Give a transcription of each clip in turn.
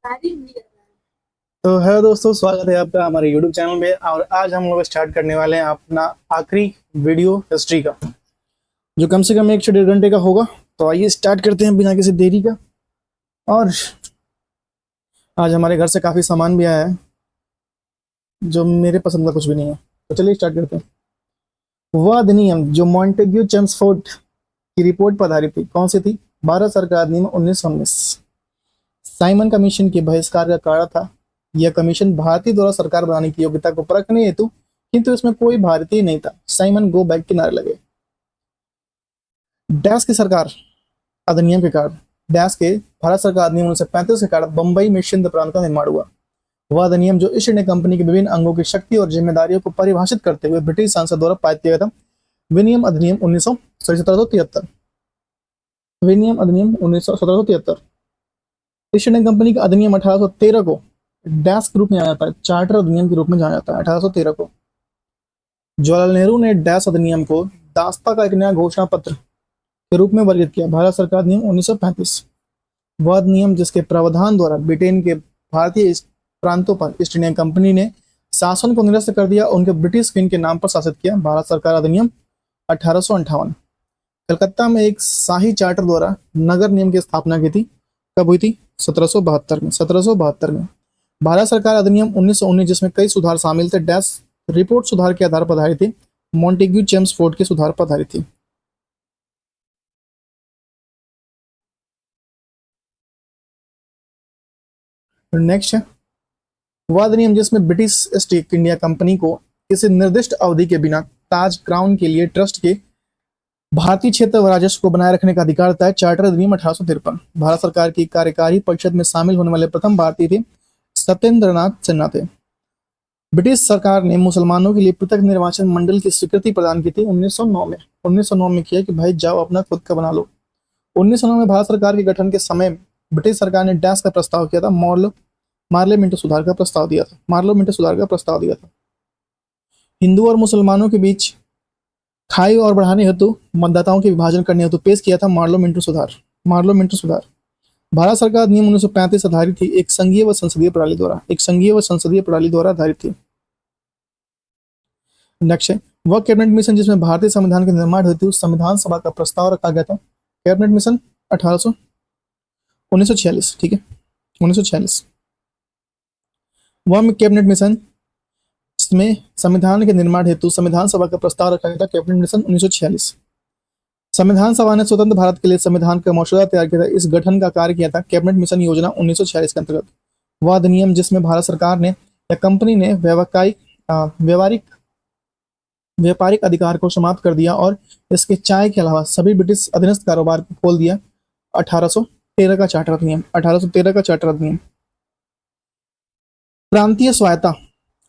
तो है दोस्तों, स्वागत है आपका हमारे YouTube चैनल में। और आज हम लोग स्टार्ट करने वाले हैं अपना आखिरी वीडियो हिस्ट्री का, जो कम से कम 1 से 1.5 घंटे का होगा। तो आइए स्टार्ट करते हैं बिना किसी देरी का। और आज हमारे घर से काफ़ी सामान भी आया है, जो मेरे पसंद का कुछ भी नहीं है। तो चलिए स्टार्ट करते हैं। वह अधिनियम जो मॉन्टेग्यू चेम्सफोर्ड की रिपोर्ट पर आधारित थी, कौन सी थी? भारत सरकार अधिनियम 1919। साइमन कमीशन के बहिष्कार का कारण था। यह कमीशन भारतीय द्वारा सरकार बनाने की योग्यता को परखने हेतु, किंतु इसमें कोई भारतीय नहीं था। साइमन गो बैक के नारे लगे। डैश की सरकार अधिनियम के कारण, डैश के भारत सरकार अधिनियम 1935 के कारण बंबई में सिंध प्रांत का निर्माण हुआ। वह अधिनियम जो ईस्ट इंडिया कंपनी के विभिन्न अंगों की शक्ति और जिम्मेदारियों को परिभाषित करते हुए ब्रिटिश संसद द्वारा पारित किया गया था। विनियम अधिनियम 1773। विनियम अधिनियम 1773। ईस्ट इंडिया कंपनी का अधिनियम 1813 को डैश के रूप में जाना जाता है, चार्टर अधिनियम के रूप में जाना जाता है। 1813 को जवाहरलाल नेहरू ने डैश अधिनियम को दास्ता का एक नया घोषणा पत्र के रूप में वर्णित किया। भारत सरकार अधिनियम 1935। वह अधिनियम जिसके प्रावधान द्वारा ब्रिटेन के भारतीय प्रांतों पर ईस्ट इंडिया कंपनी ने शासन को निरस्त कर दिया, उनके ब्रिटिश क्वीन के नाम पर शासित किया। भारत सरकार अधिनियम 1858। कलकत्ता में एक शाही चार्टर द्वारा नगर नियम की स्थापना की थी। कब हुई थी? 1772 में। 1772 में भारत सरकार अधिनियम 1919, जिसमें कई सुधार शामिल थे। डैश रिपोर्ट सुधार के आधार पर आधारित थी। मॉन्टेग्यू चेम्सफोर्ड के सुधार पर आधारित थी। नेक्स्ट है वह अधिनियम जिसमें ब्रिटिश ईस्ट इंडिया कंपनी को किसी निर्दिष्ट अवधि के बिना ताज क्राउन के लिए ट्रस्ट के भारतीय क्षेत्र व राजस्व को बनाए रखने का अधिकार था। चार्टर अधिनियम 1853। भारत सरकार की कार्यकारी परिषद में शामिल होने वाले प्रथम भारतीय थे सत्येंद्रनाथ सिन्हा थे। ब्रिटिश सरकार ने मुसलमानों के लिए पृथक निर्वाचन मंडल की स्वीकृति प्रदान की थी 1909 में। 1909 में किया कि भाई जाओ अपना खुद का बना लो। 1909 में भारत सरकार के गठन के समय ब्रिटिश सरकार ने डैश का प्रस्ताव किया था, मार्लेमेंटो सुधार का प्रस्ताव दिया था। मार्लेमेंटो सुधार का प्रस्ताव दिया था। हिंदू और मुसलमानों के बीच खाई और बढ़ाने हेतु मतदाताओं के विभाजन करने हेतु पेश किया था मार्लेमेंटो सुधार। मार्लेमेंटो सुधार भारत सरकार अधिनियम 1935 आधारित थी, एक संघीय व संसदीय प्रणाली द्वारा। एक संघीय व संसदीय प्रणाली द्वारा आधारित थी। नेक्स्ट है वह कैबिनेट मिशन जिसमें भारतीय संविधान के निर्माण हेतु संविधान सभा का प्रस्ताव रखा गया था। Cabinet mission 1946। ठीक है, 1946। वह कैबिनेट मिशन जिसमें संविधान के निर्माण हेतु संविधान सभा का प्रस्ताव रखा गया था। Cabinet mission 1946। संविधान सभा ने स्वतंत्र भारत के लिए संविधान का मसौदा तैयार किया था। इस गठन का कार्य किया था कैबिनेट मिशन योजना 1946 के अंतर्गत। वह अधिनियम जिसमें भारत सरकार ने या कंपनी ने व्यापारिक अधिकार को समाप्त कर दिया और इसके चाय के अलावा सभी ब्रिटिश अधीनस्थ कारोबार को खोल दिया। 1813 का चार्टर अधिनियम। 1813 का चार्टर अधिनियम। प्रांतीय स्वायत्ता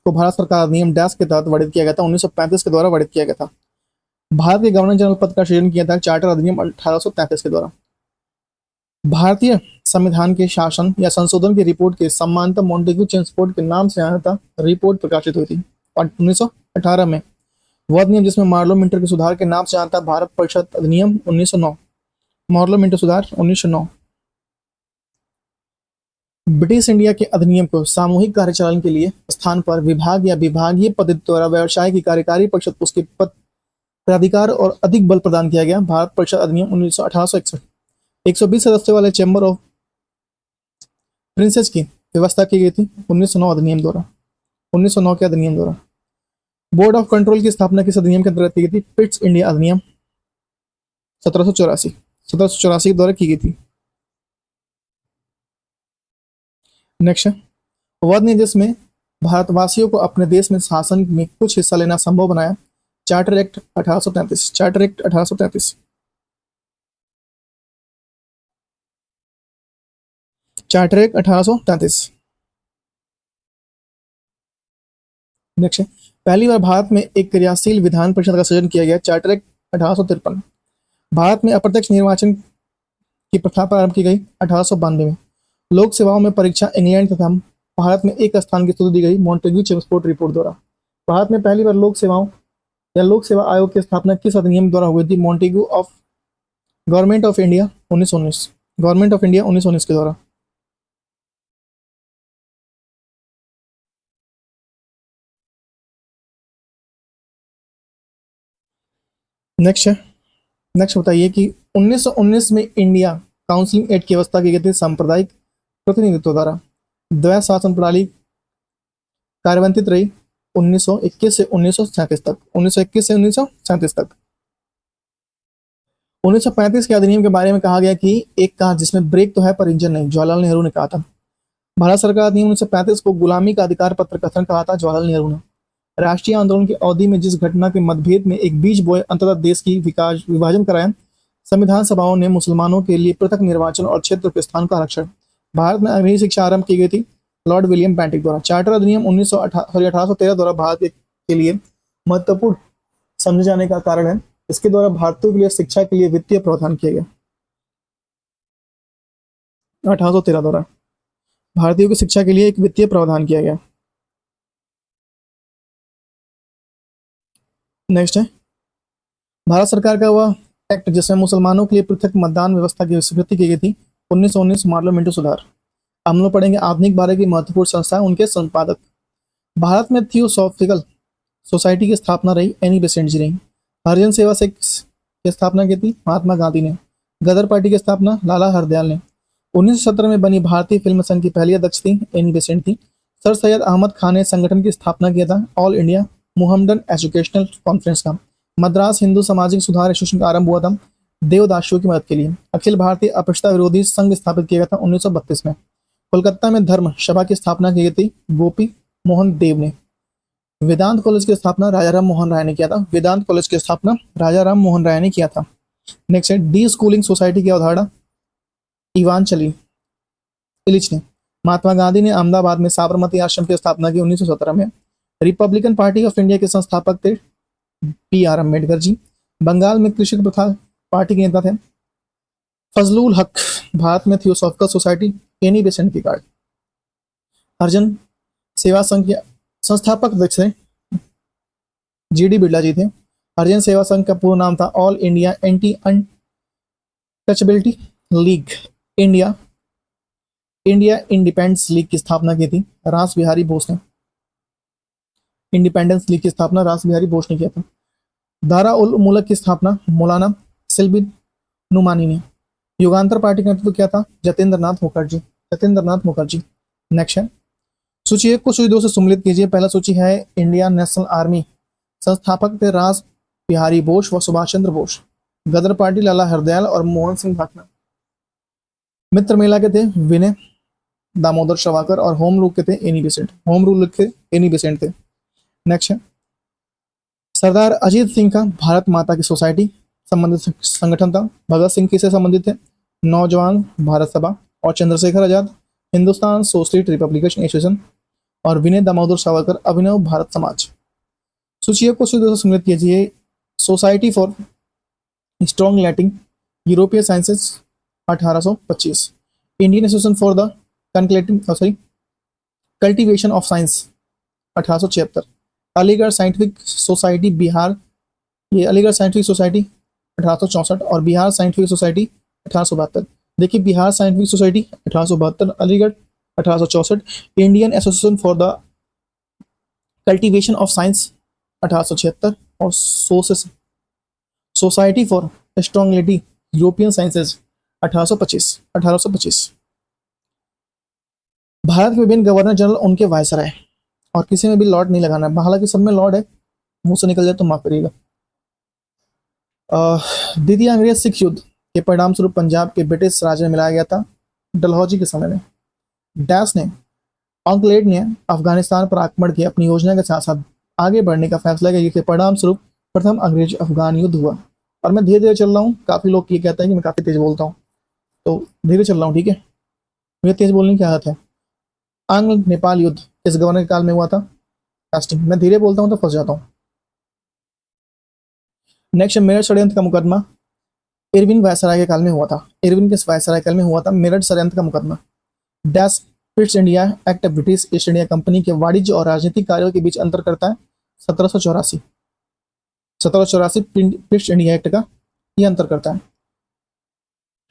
को भारत सरकार अधिनियम डैश के तहत वर्णित किया गया था। 1935 के द्वारा वर्णित किया गया था। भारत के गवर्नर जनरल पद का सृजन किया था चार्टर अधिनियम 1833 के द्वारा। भारतीय संविधान के शासन या संशोधन की रिपोर्ट के सम्मानतः मॉन्टेग्यू चेम्सफोर्ड के नाम से आया था। रिपोर्ट प्रकाशित हुई थी 1918 में। वह अधिनियम जिसमें मार्लोमेंटो के सुधार के नाम से आता है भारत परिषद अधिनियम 1909। मार्लोमेंटो सुधार 1909। ब्रिटिश इंडिया के अधिनियम को सामूहिक कार्यचालन के लिए स्थान पर विभाग या विभागीय पद्धति द्वारा व्यवसाय की कार्यकारी परिषद उसके पद प्राधिकार और अधिक बल प्रदान किया गया। भारत परिषद अधिनियम 1861। 120 सदस्यों वाले चैम्बर ऑफ प्रिंसेस की व्यवस्था की गई थी 1909 अधिनियम द्वारा। 1909 के अधिनियम द्वारा। बोर्ड ऑफ कंट्रोल की स्थापना किस अधिनियम के अंतर्गत की गई थी? पिट्स इंडिया अधिनियम 1784। 1784 द्वारा की गई थी। नेक्स्ट वह अधिनियम जिसमें भारतवासियों को अपने देश में शासन में कुछ हिस्सा लेना संभव बनाया। Charter act 1833। Charter act 1833। Charter act 1833। Next पहली बार भारत में एक क्रियाशील विधान परिषद का सृजन किया गया। Charter act 1853। भारत में अप्रत्यक्ष निर्वाचन की प्रथा प्रारंभ की गई 1892 में। लोक सेवाओं में परीक्षा इंग्लैंड तथा भारत में एक स्थान की स्तुति दी गई मॉन्टेग्यू चेम्सफोर्ड रिपोर्ट द्वारा। भारत में पहली बार लोक सेवाओं या लोक सेवा आयोग की स्थापना किस अधिनियम द्वारा हुई थी? Montagu of government of India 1919। Government of India 1919 के द्वारा। नेक्स्ट है, नेक्स्ट बताइए कि 1919 में इंडिया काउंसिलिंग एक्ट की व्यवस्था की गई थी सांप्रदायिक प्रतिनिधित्व द्वारा। द्वैत शासन प्रणाली कार्यान्वित रही 1921 से 1937 तक। 1921 से 1937 तक। 1935 के अधिनियम के बारे में कहा गया कि एक कहा जिसमें ब्रेक तो है पर इंजन नहीं, जवाहरलाल नेहरू ने कहा था। भारत सरकार अधिनियम 1935 को गुलामी का अधिकार पत्र कथन कहा था, जवाहरलाल नेहरू ने। राष्ट्रीय आंदोलन की अवधि में जिस घटना के मतभेद में एक बीज बोए अंततः देश की विकास विभाजन कराया, संविधान सभाओं ने मुसलमानों के लिए पृथक निर्वाचन और क्षेत्र के स्थान का आरक्षण। भारत में अंग्रेजी शिक्षा आरंभ की गई थी लॉर्ड विलियम बेंटिक द्वारा। चार्टर अधिनियम 1813 द्वारा भारत के लिए महत्वपूर्ण समझे जाने का कारण है, इसके द्वारा भारतीयों के लिए शिक्षा के लिए वित्तीय प्रावधान किया गया। 1813 द्वारा भारतीयों की शिक्षा के लिए एक वित्तीय प्रावधान किया गया। नेक्स्ट है, भारत सरकार का वह एक्ट जिसमें मुसलमानों के लिए पृथक मतदान व्यवस्था की स्वीकृति की गई थी, 1919 मार्लो मिंटो सुधार। हम लोग पढ़ेंगे आधुनिक भारत की महत्वपूर्ण संस्थाएं, उनके संपादक। भारत में थियोसॉफिकल सोसाइटी की स्थापना रही एनी बेसेंट जी रही। हरिजन सेवा से की स्थापना की थी महात्मा गांधी ने। गदर पार्टी की स्थापना लाला हरदयाल ने। 1917 में बनी भारतीय फिल्म संघ की पहली अध्यक्ष थी एनी बेसेंट थी। सर सैयद अहमद खान ने संगठन की स्थापना किया था all India Muhammadan educational conference का। मद्रास हिंदू सामाजिक सुधार एसोसिएशन का आरंभ हुआ था देवदासियों की मदद के लिए। अखिल भारतीय अपृष्टता विरोधी संघ स्थापित किया गया था 1932 में। कोलकाता में धर्म सभा की स्थापना की गई थी गोपी मोहन देव ने। वेदांत कॉलेज की स्थापना राजा राम मोहन राय ने किया था। वेदांत कॉलेज की स्थापना राजा राम मोहन राय ने किया था। नेक्स्ट है, डी स्कूलिंग सोसाइटी की अवधारणा इवान चली इलिच ने। महात्मा गांधी ने अहमदाबाद में साबरमती आश्रम की स्थापना की 1917 में। रिपब्लिकन पार्टी ऑफ इंडिया के संस्थापक थे पी.आर. अम्बेडकर जी। बंगाल में कृषक प्रथा पार्टी के नेता थे फजलुल हक। भारत में थियोसॉफिकल सोसाइटी एनी बेसेंट की कार्ड। हरिजन सेवा संघ के संस्थापक अध्यक्ष थे जी.डी. बिरला जी थे। हरिजन सेवा संघ का पूर्ण नाम था all India anti untouchability league. India independence league की स्थापना की थी रास बिहारी बोस ने। इंडिपेंडेंस लीग की स्थापना रास बिहारी बोस ने किया था। दारा उल मुल्क की स्थापना मौलाना सिल्बी नुमानी ने। युगांतर पार्टी का नेतृत्व किया था जतेंद्र नाथ मुखर्जी। नेक्स्ट है, सूची 1 को सूची 2 से सम्मिलित कीजिए। पहला सूची है इंडियन नेशनल आर्मी। संस्थापक थे रास बिहारी बोस व सुभाष चंद्र बोस। गदर पार्टी लाला हरदयाल और मोहन सिंह भाकना। मित्र मेला के थे विनय दामोदर सावरकर और होम रूल के थे एनी बेसेंट थे। नेक्स्ट है, सरदार अजीत सिंह का भारत माता की सोसाइटी संबंधित संगठन था। भगत सिंह किससे संबंधित थे? नौजवान भारत सभा। और Chandrashekhar Azad Hindustan socialist Republican association. और विनय दामोदर सावरकर अभिनव भारत समाज। सूची को सीधे सम्मिलित कीजिए। सोसाइटी फॉर स्ट्रॉन्ग लैटिंग यूरोपीय sciences 1825। Indian association for the cultivation of science 1876। Aligarh scientific society Bihar, ये अलीगढ़ साइंटिफिक सोसाइटी 1864 और बिहार साइंटिफिक सोसाइटी 1872। देखिए Bihar scientific society 1872, Aligarh 1864, Indian association for the cultivation of science 1876 और society for strong European sciences 1825। Bharat के विभिन्न governor general उनके viceroy, और किसी में भी लॉर्ड नहीं लगाना है, हालांकि सब में लॉर्ड है, मुंह से निकल जाए तो माफ करिएगा। द्वितीय अंग्रेज सिख युद्ध के परिणाम स्वरूप पंजाब के ब्रिटिश राज में मिलाया गया था डलहौजी के समय में। डैश ने ऑकलैंड ने अफगानिस्तान पर आक्रमण किया। अपनी योजना के साथ साथ आगे बढ़ने का फैसला किया, जिसके परिणाम स्वरूप प्रथम अंग्रेज अफगान युद्ध हुआ। और मैं धीरे धीरे चल रहा हूँ, काफी लोग ये कहते हैं कि मैं काफी तेज बोलता हूँ, तो धीरे चल रहा हूँ, ठीक है। मुझे तेज बोलने की आदत है। आंग्ल नेपाल युद्ध इस गवर्नर के काल में हुआ था। कास्टिंग मैं धीरे बोलता हूँ तो फंस जाता हूँ। नेक्स्ट मेरठ षड्यंत्र का मुकदमा इरविन वायसराय के काल में हुआ था। इरविन के वायसराय काल में हुआ था मेरठ षड्यंत्र का मुकदमा। Dash east India act British east India company के वाणिज्य और राजनीतिक कार्यों के बीच अंतर करता है। 1784 ईस्ट इंडिया एक्ट का ये अंतर करता है।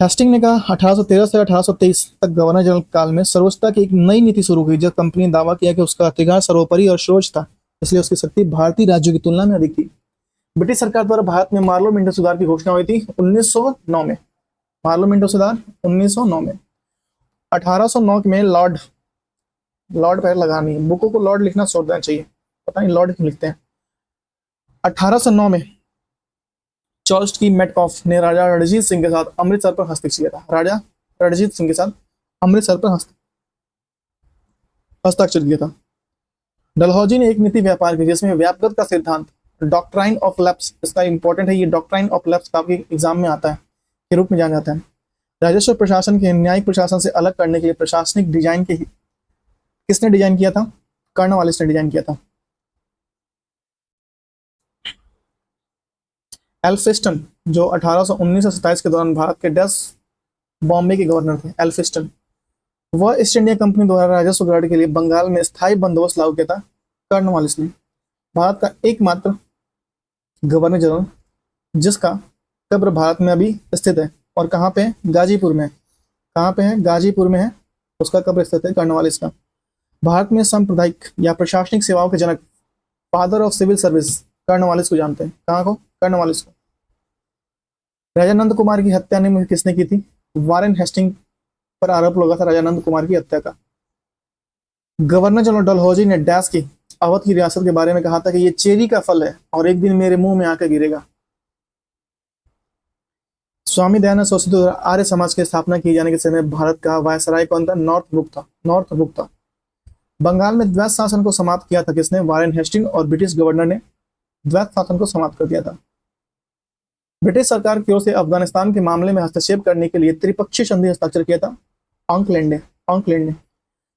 हेस्टिंग ने कहा 1813 से 1823 तक गवर्नर जनरल काल में सर्वोच्चता की एक नई नीति शुरू हुई, जब कंपनी ने दावा किया कि उसका अधिकार सर्वोपरि और सर्वोच्च था, इसलिए उसकी शक्ति भारतीय राज्यों की तुलना में अधिक थी। ब्रिटिश सरकार द्वारा भारत में मार्लो मिंटो सुधार की घोषणा हुई थी 1909 में। मार्लो मिंटो सुधार 1909 में। 1809 में लॉर्ड लॉर्ड पैर लगानी, बुकों को लॉर्ड लिखना छोड़ देना चाहिए, पता नहीं लॉर्ड क्यों लिखते हैं। 1809 में चार्ल्स की मेटकॉफ ने राजा रणजीत सिंह के साथ अमृतसर पर हस्तक्षेप किया था। राजा रणजीत सिंह के साथ अमृतसर पर हस्ताक्षर किया था। डलहौजी ने एक नीति व्यापार की जिसमें व्यापकता का सिद्धांत, डॉक्ट्राइन ऑफ लैप्स, इसका इंपॉर्टेंट है ये, डॉक्ट्राइन ऑफ लैप्स काफी एग्जाम में आता है के रूप में जाना जाता है। राजस्व प्रशासन के न्यायिक प्रशासन से अलग करने के लिए प्रशासनिक डिजाइन के किसने डिजाइन किया था? कर्नवालिस ने डिजाइन किया था। एल्फिस्टन जो 1819 से 27 के दौरान भारत के 10 बॉम्बे के गवर्नर थे, एल्फिस्टन, वह ईस्ट इंडिया कंपनी द्वारा राजस्व गढ़ के लिए बंगाल में स्थायी बंदोबस्त लागू किया था। कर्नवालिस ने। भारत का एकमात्र गवर्नर जनरल जिसका कब्र भारत में अभी स्थित है, और कहाँ पे है? गाजीपुर में। कहाँ पे है? गाजीपुर में है, उसका कब्र स्थित है कर्नवालिस का। भारत में सांप्रदायिक या प्रशासनिक सेवाओं के जनक, father of civil service, Cornwallis को जानते हैं। कहाँ को? कर्नवालिस को। राजा नंद कुमार की हत्या ने किसने की थी? वारेन हेस्टिंग पर आरोप लगा था राजा नंद कुमार की हत्या का। गवर्नर जनरल डलहौजी ने डैश की अवध की रियासत के बारे में कहा था कि ये चेरी का फल है और एक दिन मेरे मुंह में आकर गिरेगा। स्वामी दयानंद सरस्वती द्वारा आर्य समाज की स्थापना किए जाने के समय भारत का वायसराय कौन था? नॉर्थब्रुक था। नॉर्थब्रुक था। बंगाल में द्वैत शासन को समाप्त किया था किसने? वारेन हेस्टिंग, और ब्रिटिश गवर्नर ने द्वैत शासन को समाप्त कर दिया था। ब्रिटिश सरकार की ओर से अफगानिस्तान के मामले में हस्तक्षेप करने के लिए त्रिपक्षीय संधि हस्ताक्षर किया था ऑकलैंड ने।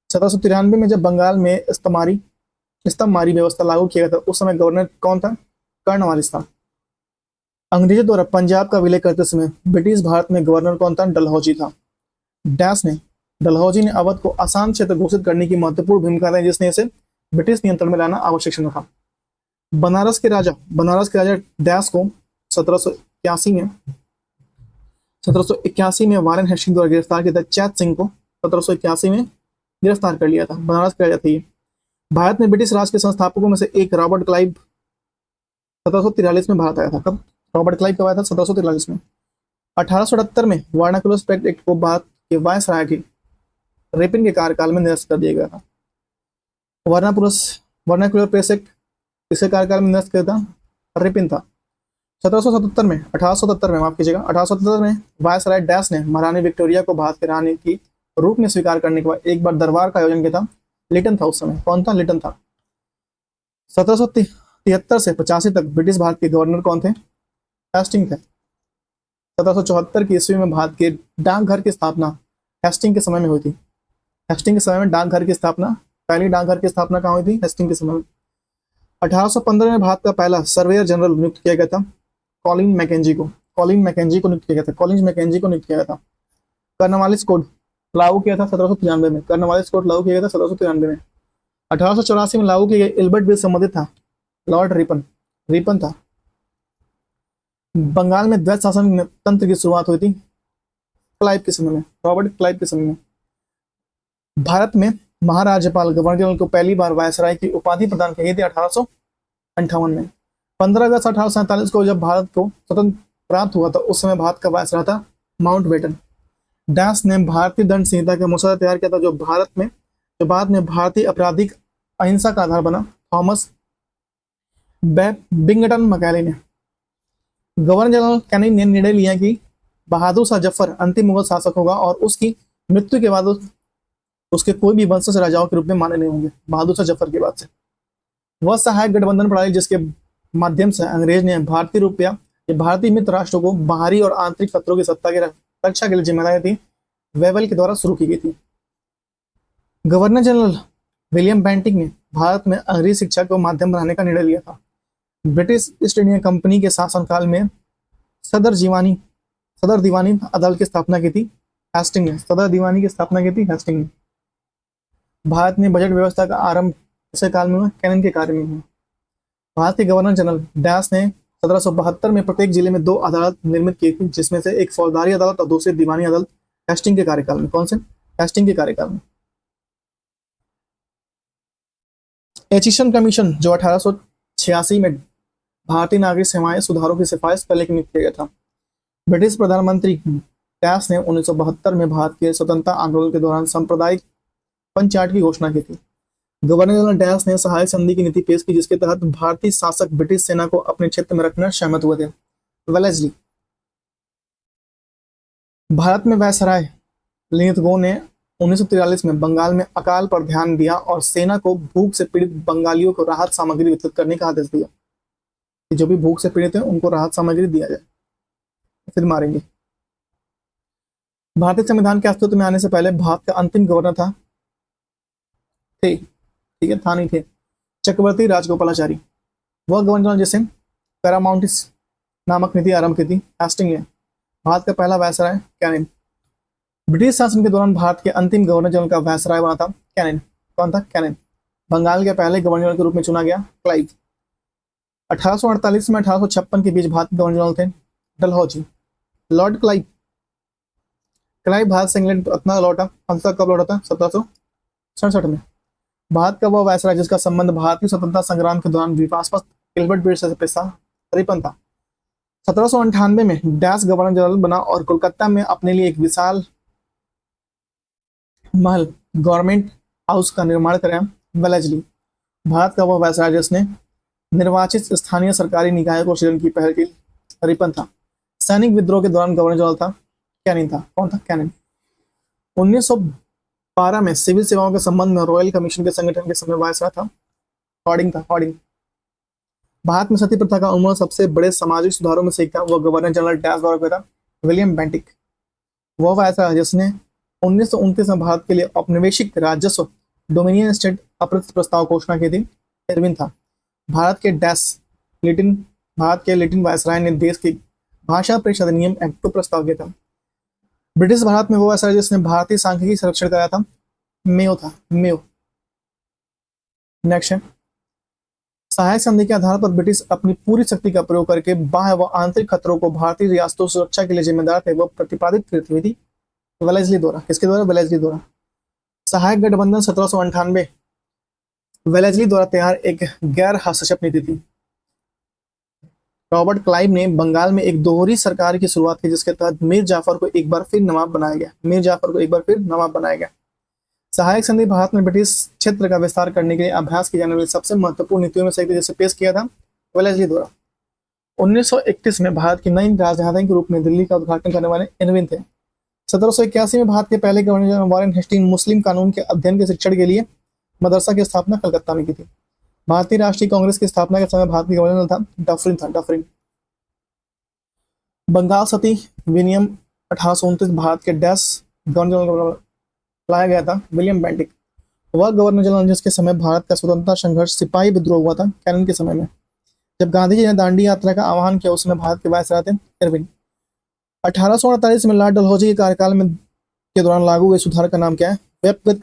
1793 में जब बंगाल में स्तंभमारी व्यवस्था लागू किया गया था उस समय गवर्नर कौन था? कर्नवालिस था। अंग्रेजों द्वारा पंजाब का विलय करते समय ब्रिटिश भारत में गवर्नर कौन था? डलहौजी था। डलहौजी ने अवध को आसान क्षेत्र घोषित करने की महत्वपूर्ण भूमिका निभाई जिसने इसे ब्रिटिश नियंत्रण में लाना आवश्यक समझा। बनारस के राजा डैश को 1781 में वारेन हेस्टिंग द्वारा गिरफ्तार किया था। चैत सिंह को 1781 में गिरफ्तार कर लिया था। बनारस के राजा थे। भारत में ब्रिटिश राज के संस्थापकों में से एक रॉबर्ट क्लाइव 1743 में भारत आया था। कब रॉबर्ट क्लाइव कब आया था? 1743 में। 1878 में वर्नाकुलर स्पेक्ट एक्ट को भारत के वायसराय के रेपिन के कार्यकाल में निरस्त कर दिया गया था। वर्नाकुलर प्रेस एक्ट किसके कार्यकाल में निरस्त किया था? रेपिन था। 1877 में माफ कीजिएगा, 1877 में वायसराय डैश ने महारानी विक्टोरिया को भारत के रानी की रूप में स्वीकार करने के बाद एक बार दरबार का आयोजन किया था। लिटन था उस समय। कौन था? लिटन था। 1773 से 85 तक ब्रिटिश भारत के गवर्नर कौन थे? हेस्टिंग थे। 1774 की ईस्वी में भारत के डाकघर की स्थापना हेस्टिंग के समय में हुई थी। हेस्टिंग के समय में डाकघर की स्थापना, पहली डाकघर की स्थापना कहाँ हुई थी? हेस्टिंग के समय में। 1815 में भारत का पहला सर्वेयर जनरल नियुक्त किया गया था कॉलिन मैकेंजी को नियुक्त किया गया था। कर्नवालिस कोड लागू किया था 1793 में। कर्नवालिस कोड लागू किया गया था 1793 में। 1884 में लागू किए गए इल्बर्ट बिल संबंधित था लॉर्ड रिपन था। बंगाल में द्वैत शासन तंत्र की शुरुआत हुई थी क्लाइव के समय में, रॉबर्ट क्लाइव के समय में। भारत में महाराज्यपाल गवर्नर जनरल को पहली बार वायसराय की उपाधि प्रदान की गई थी 1858 में। 15 अगस्त 1847 को जब भारत को स्वतंत्र प्राप्त हुआ था उस समय भारत का वायसराय था माउंटबेटन। डैश ने भारतीय दंड संहिता का मसौदा तैयार किया था जो बाद में भारतीय आपराधिक अहिंसा का आधार बना। थॉमस बिंगटन मैकाले ने। गवर्नर जनरल कैनिंग ने निर्णय लिया कि बहादुर शाह जफर अंतिम मुगल शासक होगा और उसकी मृत्यु के बाद उसके कोई भी वंशज राजाओं के रूप में माने नहीं होंगे। बहादुर शाह जफर के बाद से वह सहायक गठबंधन प्रणाली जिसके माध्यम से अंग्रेज ने भारतीय मित्र राष्ट्रों को बाहरी और आंतरिक खतरों की सत्ता की रक्षा के लिए जिम्मेदारी थी, वेवेल के द्वारा शुरू की गई थी। गवर्नर जनरल विलियम बेंटिक ने भारत में अंग्रेजी शिक्षा को माध्यम बनाने का निर्णय लिया था। ब्रिटिश ईस्ट इंडिया कंपनी के शासनकाल में सदर दीवानी अदालत की स्थापना की थी हेस्टिंग ने। सदर दीवानी की स्थापना की थी हेस्टिंग ने। भारत में बजट व्यवस्था का आरंभ इस काल में हुआ, कैनिंग के कार्य में हुआ। भारत के गवर्नर जनरल डैश ने 1772 में प्रत्येक जिले में 2 अदालत निर्मित की थी जिसमें से एक फौजदारी अदालत और दूसरी दीवानी अदालत हेस्टिंग के कार्यकाल में। कौन से? हेस्टिंग के कार्यकाल में। एचिसन कमीशन जो 1886 में भारतीय नागरिक सेवाएं सुधारों की सिफारिश करने के लिए नियुक्त किया गया था। ब्रिटिश प्रधानमंत्री डैश ने 1972 में भारत के स्वतंत्रता आंदोलन के दौरान सांप्रदायिक पंचायत की घोषणा की थी। गवर्नर जनरल डैश ने सहायक संधि की नीति पेश की, जिसके तहत भारतीय शासक ब्रिटिश सेना को अपने क्षेत्र में रखना सहमत हुए थे। वेलेस्ली। भारत में वायसराय लिथगो ने 1943 में बंगाल में अकाल पर ध्यान दिया और सेना को भूख से पीड़ित बंगालियों को राहत सामग्री वितरित करने का आदेश दिया कि जो भी भूख से पीड़ित है उनको राहत सामग्री दिया जाए, फिर मारेंगे। भारतीय संविधान के अस्तित्व में आने से पहले भारत का अंतिम गवर्नर था थे ठीक है, था नहीं थे, चक्रवर्ती राजगोपालाचारी। वह गवर्नर जिसे पैरामाउंटिस नामक नीति आरंभ की थी हेस्टिंग ने। भारत का पहला वायसराय कैनिन। ब्रिटिश शासन के दौरान भारत के अंतिम गवर्नर जनरल का वायसराय बना था कैनिन। कौन था? कैनिन। बंगाल के पहले गवर्नर के रूप में चुना गया क्लाइव। 1848 में 1856 के बीच भारत के गवर्नर जनरल थे Dalhousie. Lord Clive. Clive Bharat से इंग्लैंड अपना लौटा, अंततः कब लौटा था? 1767 में। भारत का वह वायसराय जिसका संबंध भारतीय स्वतंत्रता संग्राम के दौरान विवादास्पद गिलबर्ट ब्रिटिश से रिपन था। 1798 में डैश गवर्नर जनरल बना और कोलकाता में अपने लिए एक विशाल महल गवर्नमेंट हाउस का निर्माण कराया वेलेस्ली। भारत का वह वायसराय जिसने निर्वाचित स्थानीय सरकारी निकायों को सृजन की पहल की रिपन था। सैनिक विद्रोह के दौरान गवर्नर जनरल था कैनिन था। कौन था? कैनिन। 1912 में सिविल सेवाओं के संबंध में रॉयल कमीशन के संगठन के समय वायसराय था हॉर्डिंग। भारत में सती प्रथा का उन्मूलन सबसे बड़े सामाजिक सुधारों में से एक था। वह गवर्नर जनरल डैश द्वारा किया था विलियम बेंटिक। वह वायसराय जिसने 1929 में भारत के लिए औपनिवेशिक राजस्व डोमिनियन स्टेट अप्रत्यक्ष प्रस्ताव घोषणा की थी इरविन था। भारत के लिटिन वायसराय ने देश की भाषा प्रेक्षण अधिनियम एक्ट को प्रस्ताव किया था। ब्रिटिश भारत में वो वायसराय जिसने भारतीय सांख्यिकी संरक्षण कराया था मेयो था। मेयो। नेक्स्ट है सहायक संधि के आधार पर ब्रिटिश अपनी पूरी शक्ति का प्रयोग करके बाह्य व आंतरिक खतरों को भारतीय रियासतों सुरक्षा के लिए जिम्मेदार थे, वह प्रतिपादित करती हुई थी वेलेस्ली द्वारा। किसके द्वारा? वेलेस्ली द्वारा। सहायक गठबंधन 1798 वेलेस्ली द्वारा तैयार एक गैर हस्तक्षेप नीति थी। रॉबर्ट क्लाइव ने बंगाल में एक दोहरी सरकार की शुरुआत की, जिसके तहत मीर जाफर को एक बार फिर नवाब बनाया गया। सहायक संधि भारत में ब्रिटिश क्षेत्र का विस्तार करने के लिए अभ्यास की जाने वाली सबसे महत्वपूर्ण नीतियों में से एक, जिसे पेश किया था वेलेस्ली द्वारा। 1931 में भारत की नई राजधानी के रूप में दिल्ली का उद्घाटन करने वाले इरविन थे। 1781 में भारत के पहले गवर्नर जनरल वॉरेन हेस्टिंग मुस्लिम कानून के अध्ययन के शिक्षण के लिए मदरसा की स्थापना कलकत्ता में की थी। भारतीय राष्ट्रीय कांग्रेस की स्थापना के समय भारत के गवर्नर था डफरिन। बंगाल सती विनियम 1829 भारत के डैश गवर्नर जनरल लाया गया था विलियम बेंटिक। वह गवर्नर जनरल जिसके समय भारत का स्वतंत्रता संघर्ष सिपाही विद्रोह हुआ था कैनिन के समय में। जब गांधी जी ने दांडी यात्रा का आह्वान किया, उस समय भारत के वायसराय थे इरविन। 1848 में लॉर्ड डलहौजी के कार्यकाल में के दौरान लागू हुए सुधार का नाम क्या है? वेबगत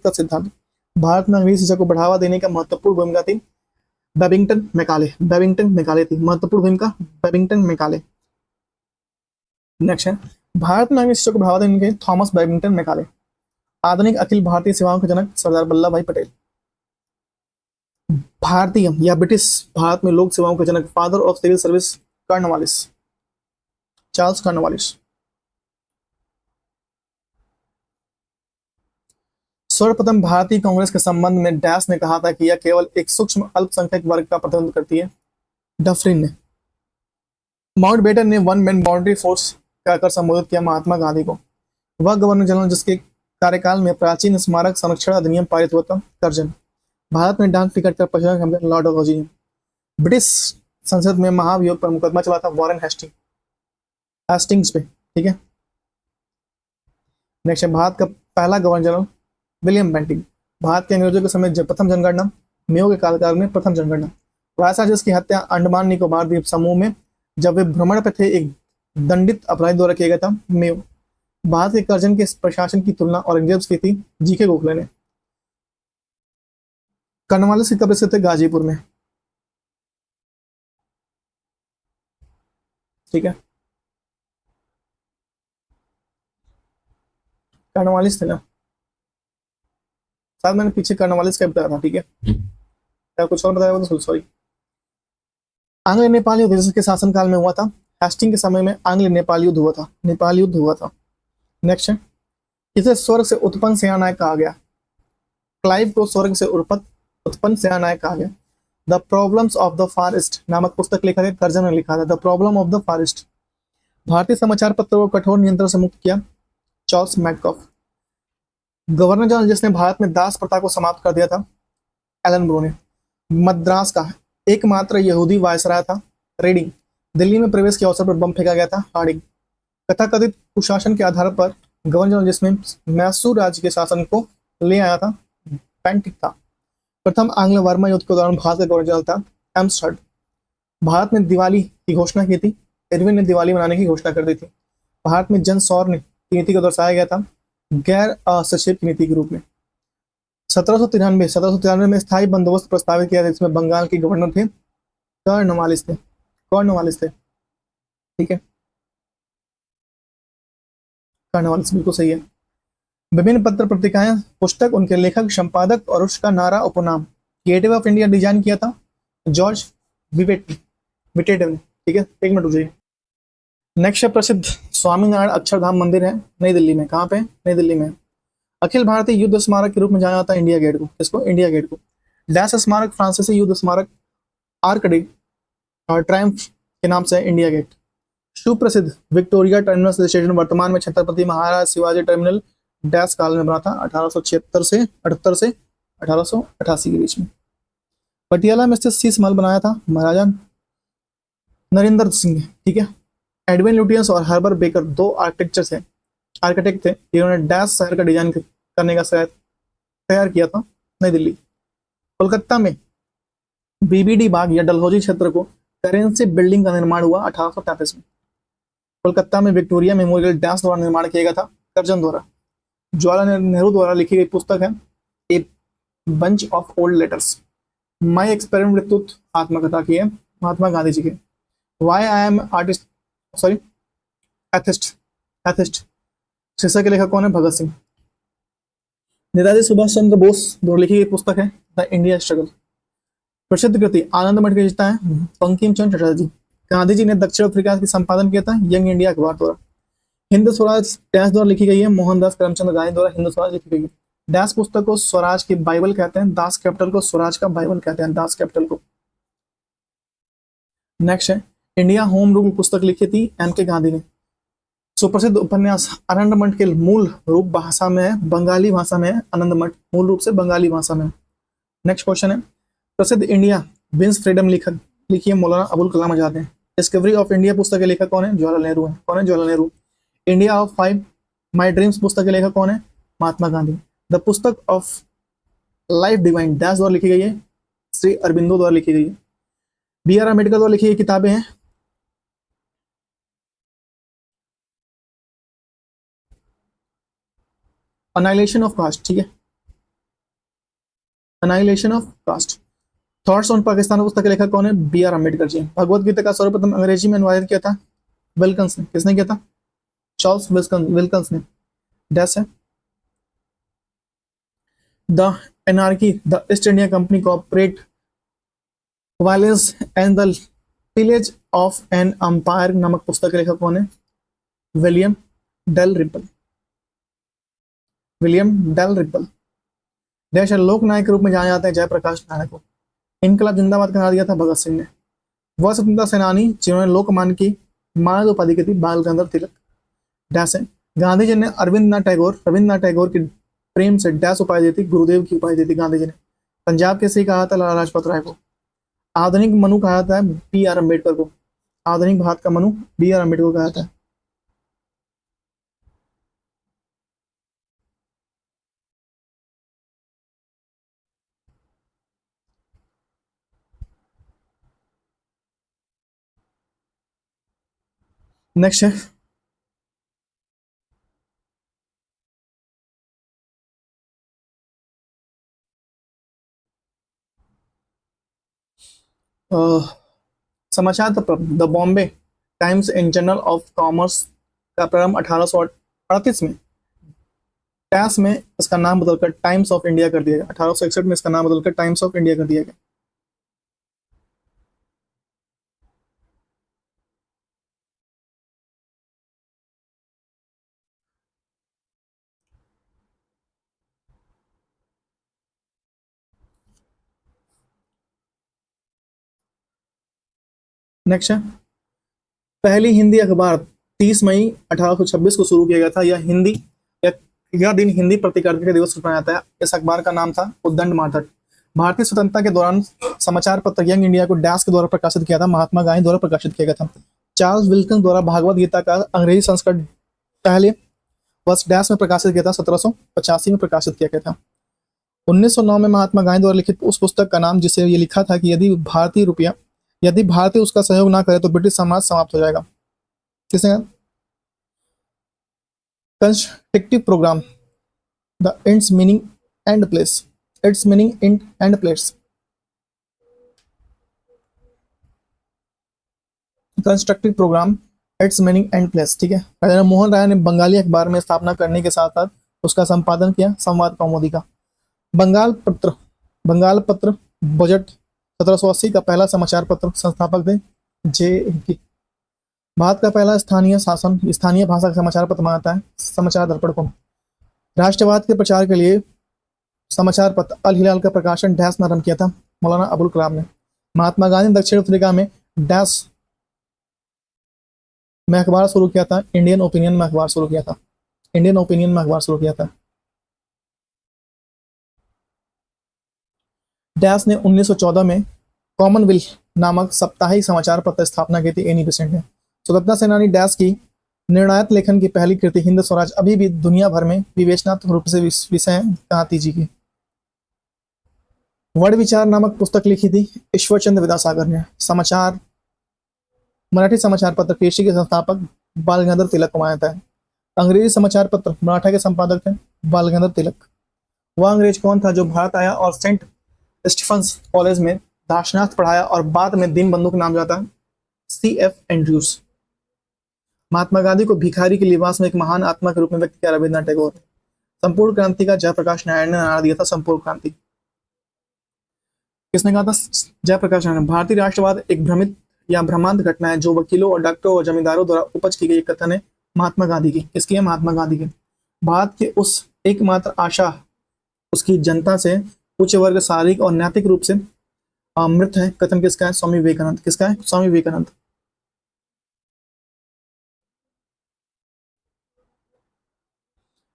का सिद्धांत। भारत में अंग्रेजी शिक्षा को बढ़ावा देने का महत्वपूर्ण भूमिका थी बेबिंगटन मैकाले थी। महत्वपूर्ण भूमिका बेबिंगटन मैकाले। नेक्स्ट है भारत में अंग्रेजी शिक्षा को बढ़ावा देने के थॉमस बेबिंगटन मैकाले। आधुनिक अखिल भारतीय सेवाओं के जनक सरदार वल्लभ भाई पटेल। भारतीय या ब्रिटिश भारत में लोक सेवाओं के जनक father of civil service Charles Cornwallis. सर्वप्रथम भारतीय कांग्रेस के संबंध में डैश ने कहा था कि यह केवल एक सूक्ष्म अल्पसंख्यक वर्ग का प्रतिनिधित्व करती है डफरिन ने। माउंटबेटन ने वन मैन बाउंड्री फोर्स कहकर संबोधित किया महात्मा गांधी को। वह गवर्नर जनरल जिसके कार्यकाल में प्राचीन स्मारक संरक्षण अधिनियम पारित हुआ था कर्जन। भारत में डाक टिकट का पहला लॉर्ड डलहौजी ने। ब्रिटिश संसद में महाभियोग पर मुकदमा चला था वॉरेन हेस्टिंग्स पे। ठीक है। नेक्स्ट है भारत का पहला governor general William Bentinck. Bharat के अंग्रेजों के समय प्रथम जनगणना मेयो के कार्यकाल में प्रथम जनगणना। वायसराय जिसकी हत्या अंडमान निकोबार द्वीप समूह में जब वे भ्रमण पर थे एक दंडित अपराधी द्वारा किया गया था मेयो। भारत के कर्जन के प्रशासन की तुलना औरंगजेब की थी जीके गोखले ने। कॉर्नवालिस की कब्र स्थित है गाजीपुर में। ठीक है। कॉर्नवालिस थे ना, शायद मैंने पीछे कॉर्नवालिस का बताया था। ठीक है। क्या कुछ और बताया? सॉरी। आंग्ल नेपाल युद्ध जिसके शासनकाल में हुआ था, हेस्टिंग के समय में आंग्ल नेपाल युद्ध हुआ था, नेपाल युद्ध हुआ था। नेक्स्ट है, इसे स्वर्ग से उत्पन्न सेनानायक कहा गया। क्लाइव को स्वर्ग से उत्पन्न सेनानायक कहा गया। The problems of the forest नामक पुस्तक लेखक है कर्जन ने लिखा था। The problem of the forest. भारतीय समाचार पत्रों को कठोर नियंत्रण से मुक्त किया, चार्ल्स मैडकॉफ। गवर्नर जनरल जिसने भारत में दास प्रथा को समाप्त कर दिया था, एलन ब्रो ने। मद्रास का एकमात्र यहूदी वायसराय था, रेडिंग। दिल्ली में प्रवेश के अवसर पर बम फेंका गया था, हार्डिंग। कथाकथित कुशासन के आधार पर गवर्नर जनरल जिसमें मैसूर राज्य के शासन को ले आया था, पेंटिक था। प्रथम आंग्ल वर्मा युद्ध के दौरान भारत का गवर्नर जनरल था, एम्स्टर्ड। भारत में दिवाली की घोषणा की थी, इरविन ने दिवाली मनाने की घोषणा कर दी थी। भारत में जन सौर नीति को दर्शाया गया था गैर हस्तक्षेप नीति के रूप में। 1793 में स्थायी बंदोबस्त प्रस्तावित किया था, जिसमें बंगाल के गवर्नर थे कॉर्नवालिस थे। ठीक है, कॉर्नवालिस बिल्कुल सही है। विभिन्न पत्र पत्रिकाएं, पुस्तक, उनके लेखक, संपादक और उसका नारा उपनाम। गेटवे ऑफ इंडिया डिजाइन किया था जॉर्ज विटेट ने। ठीक है, एक मिनट रुकिए। नेक्स्ट है, प्रसिद्ध स्वामीनारायण अक्षरधाम मंदिर है नई दिल्ली में। कहाँ पे? नई दिल्ली में। अखिल भारतीय युद्ध स्मारक के रूप में जाना जाता है इंडिया गेट को। किसको? इंडिया गेट को। डैश स्मारक फ्रांसीसी युद्ध स्मारक आर्क डे और ट्रायम्फ के नाम से है इंडिया गेट। सुप्रसिद्ध विक्टोरिया टर्मिनस स्टेशन वर्तमान में छत्रपति महाराज शिवाजी टर्मिनल डैश काल में बना था, 1876 से 78 से 1888 के बीच में। पटियाला में स्थित शीश महल बनाया था महाराजा नरेंद्र सिंह ने। ठीक है। एडविन लुटियंस और हर्बर बेकर दो आर्किटेक्ट थे, जिन्होंने डैश शहर का डिजाइन करने का तैयार किया था नई दिल्ली। कोलकाता में बीबीडी बाग या डलहौजी क्षेत्र को करेंसी बिल्डिंग का निर्माण हुआ 1833 में। कोलकाता में विक्टोरिया मेमोरियल डैश द्वारा निर्माण किया गया था कर्जन द्वारा। जवाहरलाल नेहरू द्वारा लिखी गई पुस्तक है a bunch of old letters. My experiment with truth आत्मकथा की है महात्मा गांधी जी के। Why I am artist sorry atheist शीर्षक के लेखक कौन है? भगत सिंह। नेताजी सुभाष चंद्र बोस द्वारा लिखी गई पुस्तक है द इंडिया स्ट्रगल। प्रसिद्ध कृति आनंद मठ की रचना है बंकिम चंद्र चटर्जी। गांधी जी ने दक्षिण अफ्रीका की संपादन किया था यंग इंडिया अखबार द्वारा। हिंद स्वराज डैश द्वारा लिखी गई है मोहनदास करमचंद गांधी द्वारा हिंद स्वराज लिखी गई है। डैश पुस्तक को स्वराज की बाइबल कहते हैं, दास कैपिटल को स्वराज का बाइबल कहते हैं, दास कैपिटल को। नेक्स्ट है, इंडिया होम रूल पुस्तक लिखी थी एम के गांधी ने। सुप्रसिद्ध उपन्यास आनंद मठ के मूल रूप भाषा में है, बंगाली भाषा में है। आनंद मठ मूल रूप से बंगाली भाषा में है। नेक्स्ट क्वेश्चन है, प्रसिद्ध इंडिया विंस फ्रीडम लेखक लिखिए मौलाना अबुल कलाम आजाद ने। डिस्कवरी ऑफ इंडिया पुस्तक के लेखक कौन है? जवाहरलाल नेहरू है। कौन है? Jawaharlal Nehru. India of 5 my dreams पुस्तक के लेखक कौन है? महात्मा गांधी। द पुस्तक ऑफ लाइफ डिवाइन डैश द्वारा लिखी गई है श्री अरबिंदो द्वारा लिखी गई है। बी आर अम्बेडकर द्वारा लिखी गई किताबें हैं अनाइलेशन ऑफ कास्ट। ठीक है, annihilation of caste. Thoughts on Pakistan पुस्तक के लेखक कौन है? B R Ambedkar ji. भगवत गीता का सर्वप्रथम अंग्रेजी में अनुवादित किया था विल्कन्स ने। किसने किया था? चार्ल्स विल्कन्स ने। डैश है, the anarchy the East India company corporate violence and the pillage of an empire नामक पुस्तक के लेखक कौन है? William Dalrymple. देश लोकनायक के रूप में जाने जाते हैं जयप्रकाश नारायण को। इनकलाब जिंदाबाद का नारा दिया था भगत सिंह ने। वह स्वतंत्रता सेनानी जिन्होंने लोकमान की मानद उपाधि की थी बाल गंधर्व तिलक। डैश है, गांधी जी ने रविन्द्रनाथ टैगोर की प्रेम से डैश उपाधि दी थी, गुरुदेव की उपाधि दी थी गांधी जी ने। पंजाब केसरी कहा था लाला लाजपत राय को। आधुनिक मनु कहा था बी आर अम्बेडकर को। आधुनिक भारत का मनु बी आर अम्बेडकर कहा था। नेक्स्ट है, समाचार the Bombay times and journal of commerce का प्रारंभ 1838 में टैस में इसका नाम बदलकर टाइम्स ऑफ इंडिया कर दिया गया। 1861 में इसका नाम बदलकर टाइम्स ऑफ इंडिया कर दिया गया। नेक्स्ट है, पहली हिंदी अखबार 30 मई 1826 को शुरू किया गया था। यह दिन हिंदी पत्रकारिता दिवस मनाया जाता है। इस अखबार का नाम था उद्दंड मार्तट। भारतीय स्वतंत्रता के दौरान समाचार पत्र यंग इंडिया को डैश के द्वारा प्रकाशित किया था, महात्मा गांधी द्वारा प्रकाशित किया गया था। चार्ल्स विल्किंस द्वारा भागवत गीता का अंग्रेजी संस्करण पहले वर्ष डैश में प्रकाशित किया था, 1785 में प्रकाशित किया गया था। 1909 में महात्मा गांधी द्वारा लिखित उस पुस्तक का नाम जिसे ये लिखा था कि यदि भारतीय उसका सहयोग ना करे तो ब्रिटिश साम्राज्य समाप्त हो जाएगा। किसने? Constructive program, the ends meaning and place, its meaning and place. Constructive program, its meaning and place, ठीक है। राजा मोहन राय ने बंगाली अखबार में स्थापना करने के साथ साथ उसका संपादन किया, संवाद कौमुदी का। बंगाल पत्र बजट 1780 का पहला समाचार पत्र, संस्थापक थे जे। भारत का पहला स्थानीय भाषा का समाचार पत्र माना जाता है समाचार दर्पण को। राष्ट्रवाद के प्रचार के लिए समाचार पत्र अल हिलाल का प्रकाशन डैश में आरंभ किया था, मौलाना अबुल कलाम ने। महात्मा गांधी ने दक्षिण अफ्रीका में डैश में अखबार शुरू किया था, इंडियन ओपिनियन में अखबार शुरू किया था। डैश ने 1914 में कॉमनवेल्थ नामक साप्ताहिक समाचार पत्र स्थापना की थी, एनी बेसेंट ने। स्वतंत्रता सेनानी डैश की निर्णायक लेखन की पहली कृति हिंद स्वराज अभी भी दुनिया भर में विवेचनात्मक रूप से विषय है कांति जी की। वर्ण विचार नामक पुस्तक लिखी थी ईश्वरचंद्र विद्यासागर ने। मराठी समाचार पत्र केसरी के संस्थापक बाल गंगाधर तिलक को माना जाता है। अंग्रेजी समाचार पत्र मराठा के संपादक थे बाल गंगाधर तिलक। वह अंग्रेज कौन था जो भारत आया और सेंट स्टीफन्स कॉलेज में दार्शनिक पढ़ाया और बाद में दीनबंधु के नाम जाता है C.F. एंड्रयूज। महात्मा गांधी को भिखारी के लिबास में एक महान आत्मा के रूप में व्यक्त किया रविन्द्रनाथ टैगोर। संपूर्ण क्रांति का जयप्रकाश नारायण ने नारा दिया था, संपूर्ण क्रांति। किसने कहा था? जयप्रकाश नारायण। भारतीय राष्ट्रवाद एक भ्रमित या भ्रमांत घटना है जो वकीलों और डॉक्टरों और जमींदारों द्वारा उपज की गई कथन है महात्मा गांधी की। किसकी है? महात्मा गांधी की। भारत की उस एकमात्र आशा उसकी जनता से उच्च वर्ग शारीरिक और नैतिक रूप से मृत है, कथन किसका है? स्वामी विवेकानंद। किसका है? स्वामी विवेकानंद।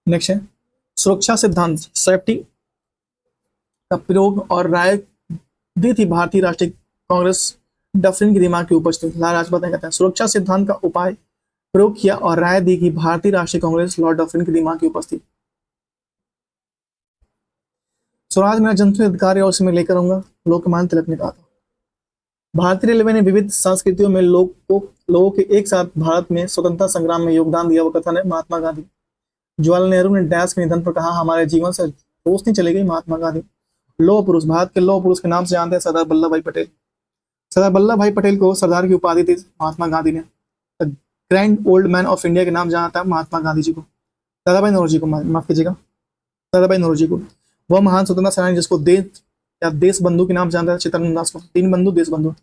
नेक्स्ट है सुरक्षा सिद्धांत, सेफ्टी का प्रयोग और राय दी थी भारतीय राष्ट्रीय कांग्रेस डफरिन की दिमाग की उपज थी। लाला लाजपत राय कहते हैं सुरक्षा सिद्धांत का उपाय प्रयोग किया और राय दी कि भारतीय राष्ट्रीय कांग्रेस लॉर्ड डफरिन की दिमाग की उपज थी। स्वराज मेरा जंतु अधिकार है और उसमें लेकर आऊंगा, लोकमान्य तिलक ने कहा था। भारतीय रेलवे ने विविध संस्कृतियों में लोगों के एक साथ भारत में स्वतंत्रता संग्राम में योगदान दिया, वो कथन है महात्मा गांधी। जवाहरलाल नेहरू ने डैश के निधन पर कहा हमारे जीवन से रोशनी चली गई, महात्मा गांधी। लौह पुरुष, भारत के लौह पुरुष के नाम से जानते हैं सरदार वल्लभ भाई पटेल। सरदार वल्लभ भाई पटेल को सरदार की उपाधि दी महात्मा गांधी ने। Grand old man of India के नाम जाना था महात्मा गांधी जी को। दादाभाई नौरोजी को, माफ कीजिएगा, दादाभाई नौरोजी को। वह महान स्वतंत्रता सेनानी जिसको देश बंधु के नाम जानता है चित्तरंजन दास को। तीन बंधु, देश बंधु।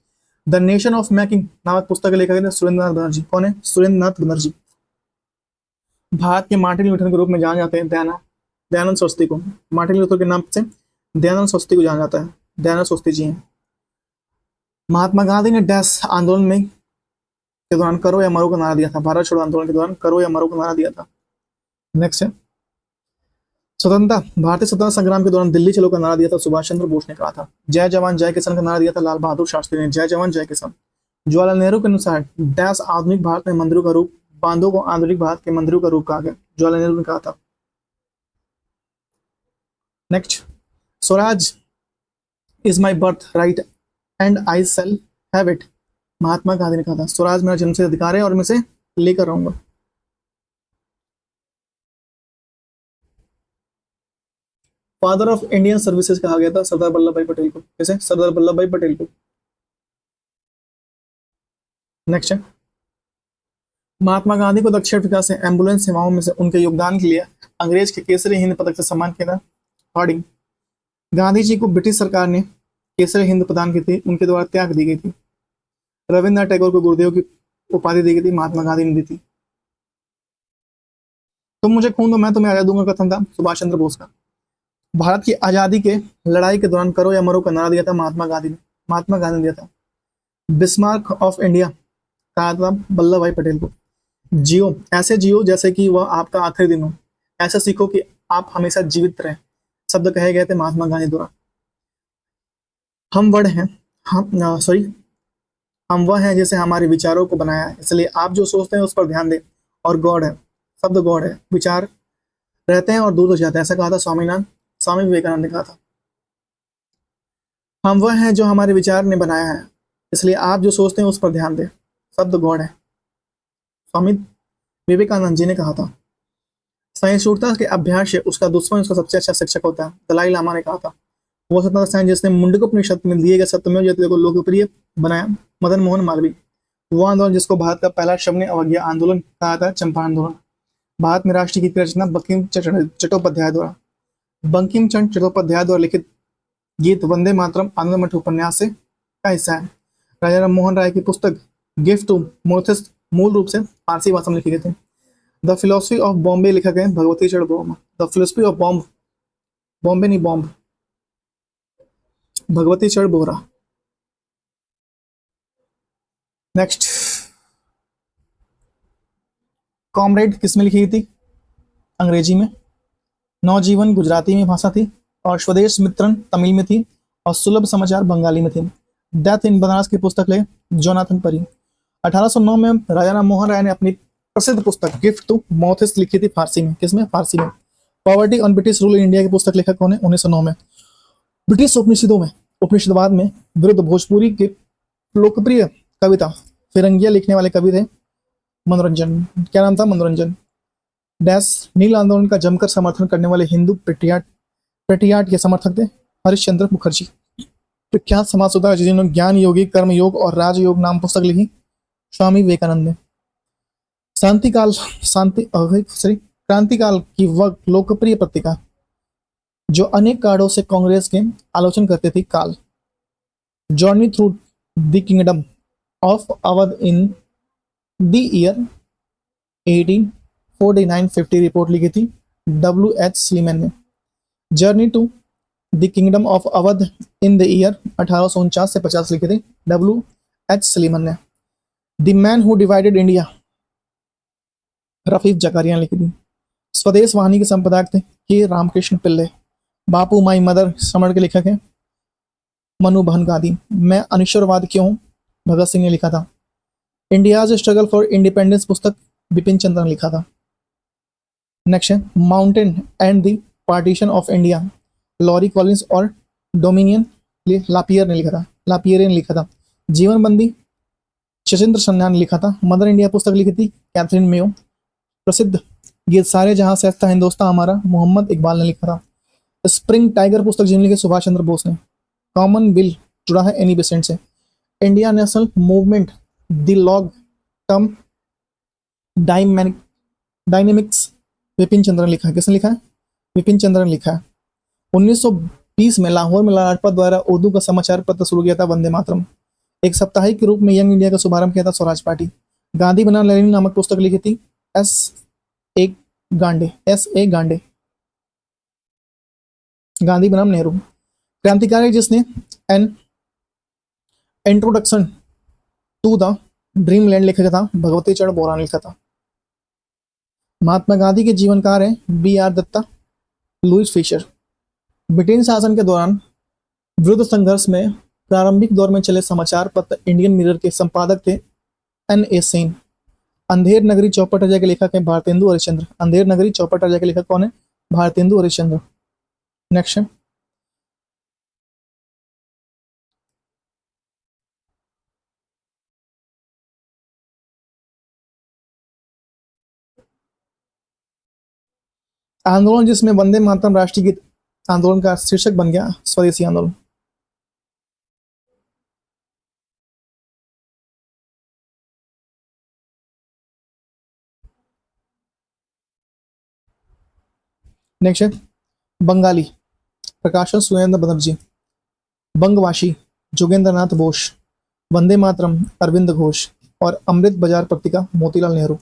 द नेशन ऑफ मेकिंग नामक पुस्तक के लेखक सुरेंद्रनाथ बनर्जी। कौन है? सुरेंद्रनाथ बनर्जी। भारत के मार्टिन लूथर के रूप में जाने जाते हैं दयानंद सरस्वती को। मार्टिन लूथर के नाम से दयानंद सरस्वती को जाना जाता है, दयानंद सरस्वती जी हैं। महात्मा गांधी ने डैश आंदोलन में के दौरान करो या मरो का नारा दिया था। भारत छोड़ो आंदोलन के दौरान करो या मरो का नारा दिया था। नेक्स्ट है भारतीय स्वतंत्रता संग्राम के दौरान दिल्ली चलो का नारा दिया था सुभाष चंद्र बोस ने कहा था। जय जवान जय किसान का नारा दिया था लाल बहादुर शास्त्री ने। जय जवान जय किसान। जवाहरलाल नेहरू के अनुसार डैश आधुनिक भारत में मंदिरों का रूप, बांधों को आधुनिक भारत के मंदिरों का रूप कहा गया, जवाहरलाल नेहरू ने कहा था। Next swaraj is my birthright and I shall have it, Mahatma Gandhi ने कहा था। स्वराज मेरा जन्मसिद्ध अधिकार है और मैं इसे लेकर रहूंगा। फादर ऑफ इंडियन सर्विसेज कहा गया था सरदार वल्लभ भाई पटेल को। कैसे? सरदार वल्लभ भाई पटेल को। नेक्स्ट है महात्मा गांधी को दक्षिण अफ्रीका से एम्बुलेंस सेवाओं में से उनके योगदान के लिए अंग्रेज के केसरी हिंद पदक से सम्मान किया था। हार्डिंग। गांधी जी को ब्रिटिश सरकार ने केसरी हिंद प्रदान की थी, उनके द्वारा त्याग दी गई थी। रविन्द्रनाथ टैगोर को गुरुदेव की उपाधि दी गई थी, महात्मा गांधी ने दी थी। तुम मुझे खून दो मैं तुम्हें आजाद दूंगा कथन था सुभाष चंद्र बोस का। भारत की आजादी के लड़ाई के दौरान करो या मरो का नारा दिया था महात्मा गांधी ने दिया था। बिस्मार्क ऑफ इंडिया कहा था वल्लभ भाई पटेल को। जियो, ऐसे जियो जैसे कि वह आपका आखिरी दिन हो, ऐसा सीखो कि आप हमेशा जीवित रहें, शब्द कहे गए थे महात्मा गांधी द्वारा। हम वह हैं, हम वह हैं जिसे हमारे विचारों को बनाया है, इसलिए आप जो सोचते हैं उस पर ध्यान दें। और गॉड है, शब्द गॉड है, विचार रहते हैं और दूर हो जाते हैं, ऐसा कहा था स्वामी विवेकानंद ने कहा था। हम वह हैं जो हमारे विचार ने बनाया है, इसलिए आप जो सोचते हैं उस पर ध्यान दें, शब्द गॉड है, स्वामी विवेकानंद जी ने कहा था। सहिष्णुता के अभ्यास से उसका दुश्मन उसका सबसे अच्छा शिक्षक होता है, दलाई लामा ने कहा था। वो स्वतंत्रता सेनानी जिसने मुंडकोपनिषद में दिए गए सत्यमेव जयते को लोकप्रिय बनाया, मदन मोहन मालवीय। वो आंदोलन जिसको भारत का पहला शमनी अवज्ञा आंदोलन कहा था, चंपारण आंदोलन। भारत में राष्ट्रीय गीत की रचना बंकिम चट्टोपाध्याय द्वारा, बंकिम चंद्र चट्टोपाध्याय द्वारा लिखित गीत वंदे मातरम आनंद मठ उपन्यास से का हिस्सा है। राजा राम मोहन राय की पुस्तक गिफ्ट टू मोथिस्ट मूल रूप से फारसी भाषा में लिखी गई थी। द फिलोसफी ऑफ बॉम्बे लेखक है भगवती चरण बोरा। द फिलोसफी ऑफ बॉम्बे नहीं बॉम्ब, भगवती चरण बोरा। नेक्स्ट, कॉमरेड किसमें लिखी गई थी? अंग्रेजी में। नवजीवन गुजराती में भाषा थी, और स्वदेश मित्रन तमिल में थी, और सुलभ समाचार बंगाली में थी। डेथ इन बनारस की पुस्तक ले जोनाथन परी। 1809 में राजा राम मोहन राय ने अपनी प्रसिद्ध पुस्तक गिफ्ट टू मोथिस्ट लिखी थी फारसी में। किसमें? फारसी में। Poverty on British rule in India की पुस्तक लेखक कौन है? 1909 में। ब्रिटिश उपनिषदवाद में विरुद्ध भोजपुरी के लोकप्रिय कविता फिरंगिया लिखने वाले कवि थे मनोरंजन। क्या नाम था? मनोरंजन। डैश नील आंदोलन का जमकर समर्थन करने वाले हिंदू पेटियाट के समर्थक थे हरिश्चंद्र मुखर्जी। प्रख्यात समाज सुधारक जिन्होंने ज्ञान योगी, कर्म योग और राजयोग नाम पुस्तक लिखी, स्वामी विवेकानंद ने। क्रांतिकाल की वह लोकप्रिय पत्रिका जो अनेक कारणों से कांग्रेस के आलोचना करते थे, काल। Journey through the kingdom of Awadh in the year 1849-50 report लिखी थी W.H. स्लीमैन ने। Journey to the kingdom of Awadh in the year 1849 से 50 लिखी थी W.H. स्लीमैन ने। The man who divided India Rafiq Zakaria ने लिखी थी। स्वदेश वाहिनी के संपादक थे के रामकृष्ण पिल्ले। बापू माई मदर समण के लेखक हैं मनु बहन गांधी। मैं अनिश्वरवाद क्यों हूं, भगत सिंह ने लिखा था। इंडियाज स्ट्रगल फॉर इंडिपेंडेंस पुस्तक बिपिन चंद्र ने लिखा था। नेक्स्ट है mountain and the partition of India, Larry Collins और डोमिनियन लापियर ने लिखा था। जीवनबंदी शचेंद्र सन्हा ने लिखा था। मदर इंडिया पुस्तक लिखी थी कैथरीन मेयो। प्रसिद्ध गीत सारे जहां से हंसता हिंदुस्तान हमारा, मोहम्मद इकबाल ने लिखा था। स्प्रिंग टाइगर पुस्तक जिन्हें लिखी सुभाष चंद्र बोस ने। कॉमन बिल जुड़ा है एनी बेसेंट से। India national movement the long term dynamics Bipan Chandra ने लिखा है। किसने लिखा है? विपिन चंद्र ने लिखा है। 1920 में लाहौर में लाला लाजपत द्वारा उर्दू का समाचार पत्र शुरू किया था वंदे मातरम। एक साप्ताहिक के रूप में यंग इंडिया का शुभारंभ किया था स्वराज पार्टी। गांधी बनाम लेनिन नामक पुस्तक लिखी थी S.A. गांडे। गांधी बनाम नेहरू। क्रांतिकारी जिसने an introduction to the dream land लिखा था, भगवती चरण बोरा ने लिखा था। महात्मा गांधी के जीवनकार है B.R. Dutta, Louis Fisher. Britain शासन के दौरान विरुद्ध संघर्ष में प्रारंभिक दौर में चले समाचार पत्र इंडियन मिरर के संपादक थे N.A. सेन। अंधेर नगरी चौपट राजा के लेखक है भारतेंदु हरिश्चंद्र। अंधेर नगरी चौपट राजा के लेखक कौन है? भारतेंदु हरिश्चंद्र। नेक्स्ट है आंदोलन जिसमें वंदे मातरम राष्ट्रीय गीत आंदोलन का शीर्षक बन गया, स्वदेशी आंदोलन। नेक्स्ट है बंगाली, प्रकाशन सुरेंद्र बनर्जी। बंगवासी जोगेंद्र नाथ बोस। वंदे मातरम अरविंद घोष। और अमृत बाजार पत्रिका Motilal Nehru.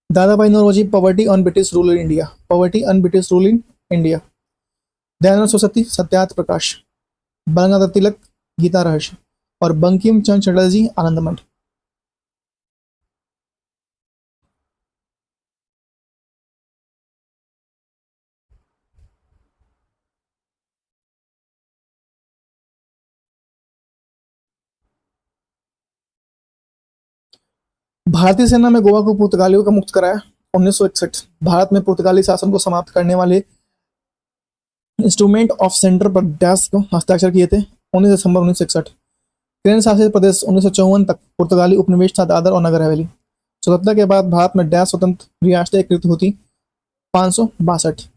Dadabhai Naoroji poverty on British rule in India. Poverty on British rule in India. Dayanand Saraswati Satyarth Prakash. Bal Gangadhar Tilak Gita Rahasya. और बंकिम चंद्र चटर्जी आनंद मठ। भारतीय सेना में गोवा को पुर्तगालियों का मुक्त कराया 1961। भारत में पुर्तगाली शासन को समाप्त करने वाले इंस्ट्रूमेंट ऑफ सेंटर पर डैश को हस्ताक्षर किए थे 19 दिसंबर 1961। केंद्र शासित प्रदेश 1954 तक पुर्तगाली उपनिवेश था दादर और नगर हवेली। स्वतंत्रता के बाद भारत में डैश स्वतंत्र रियासतें एकीकृत होती 562।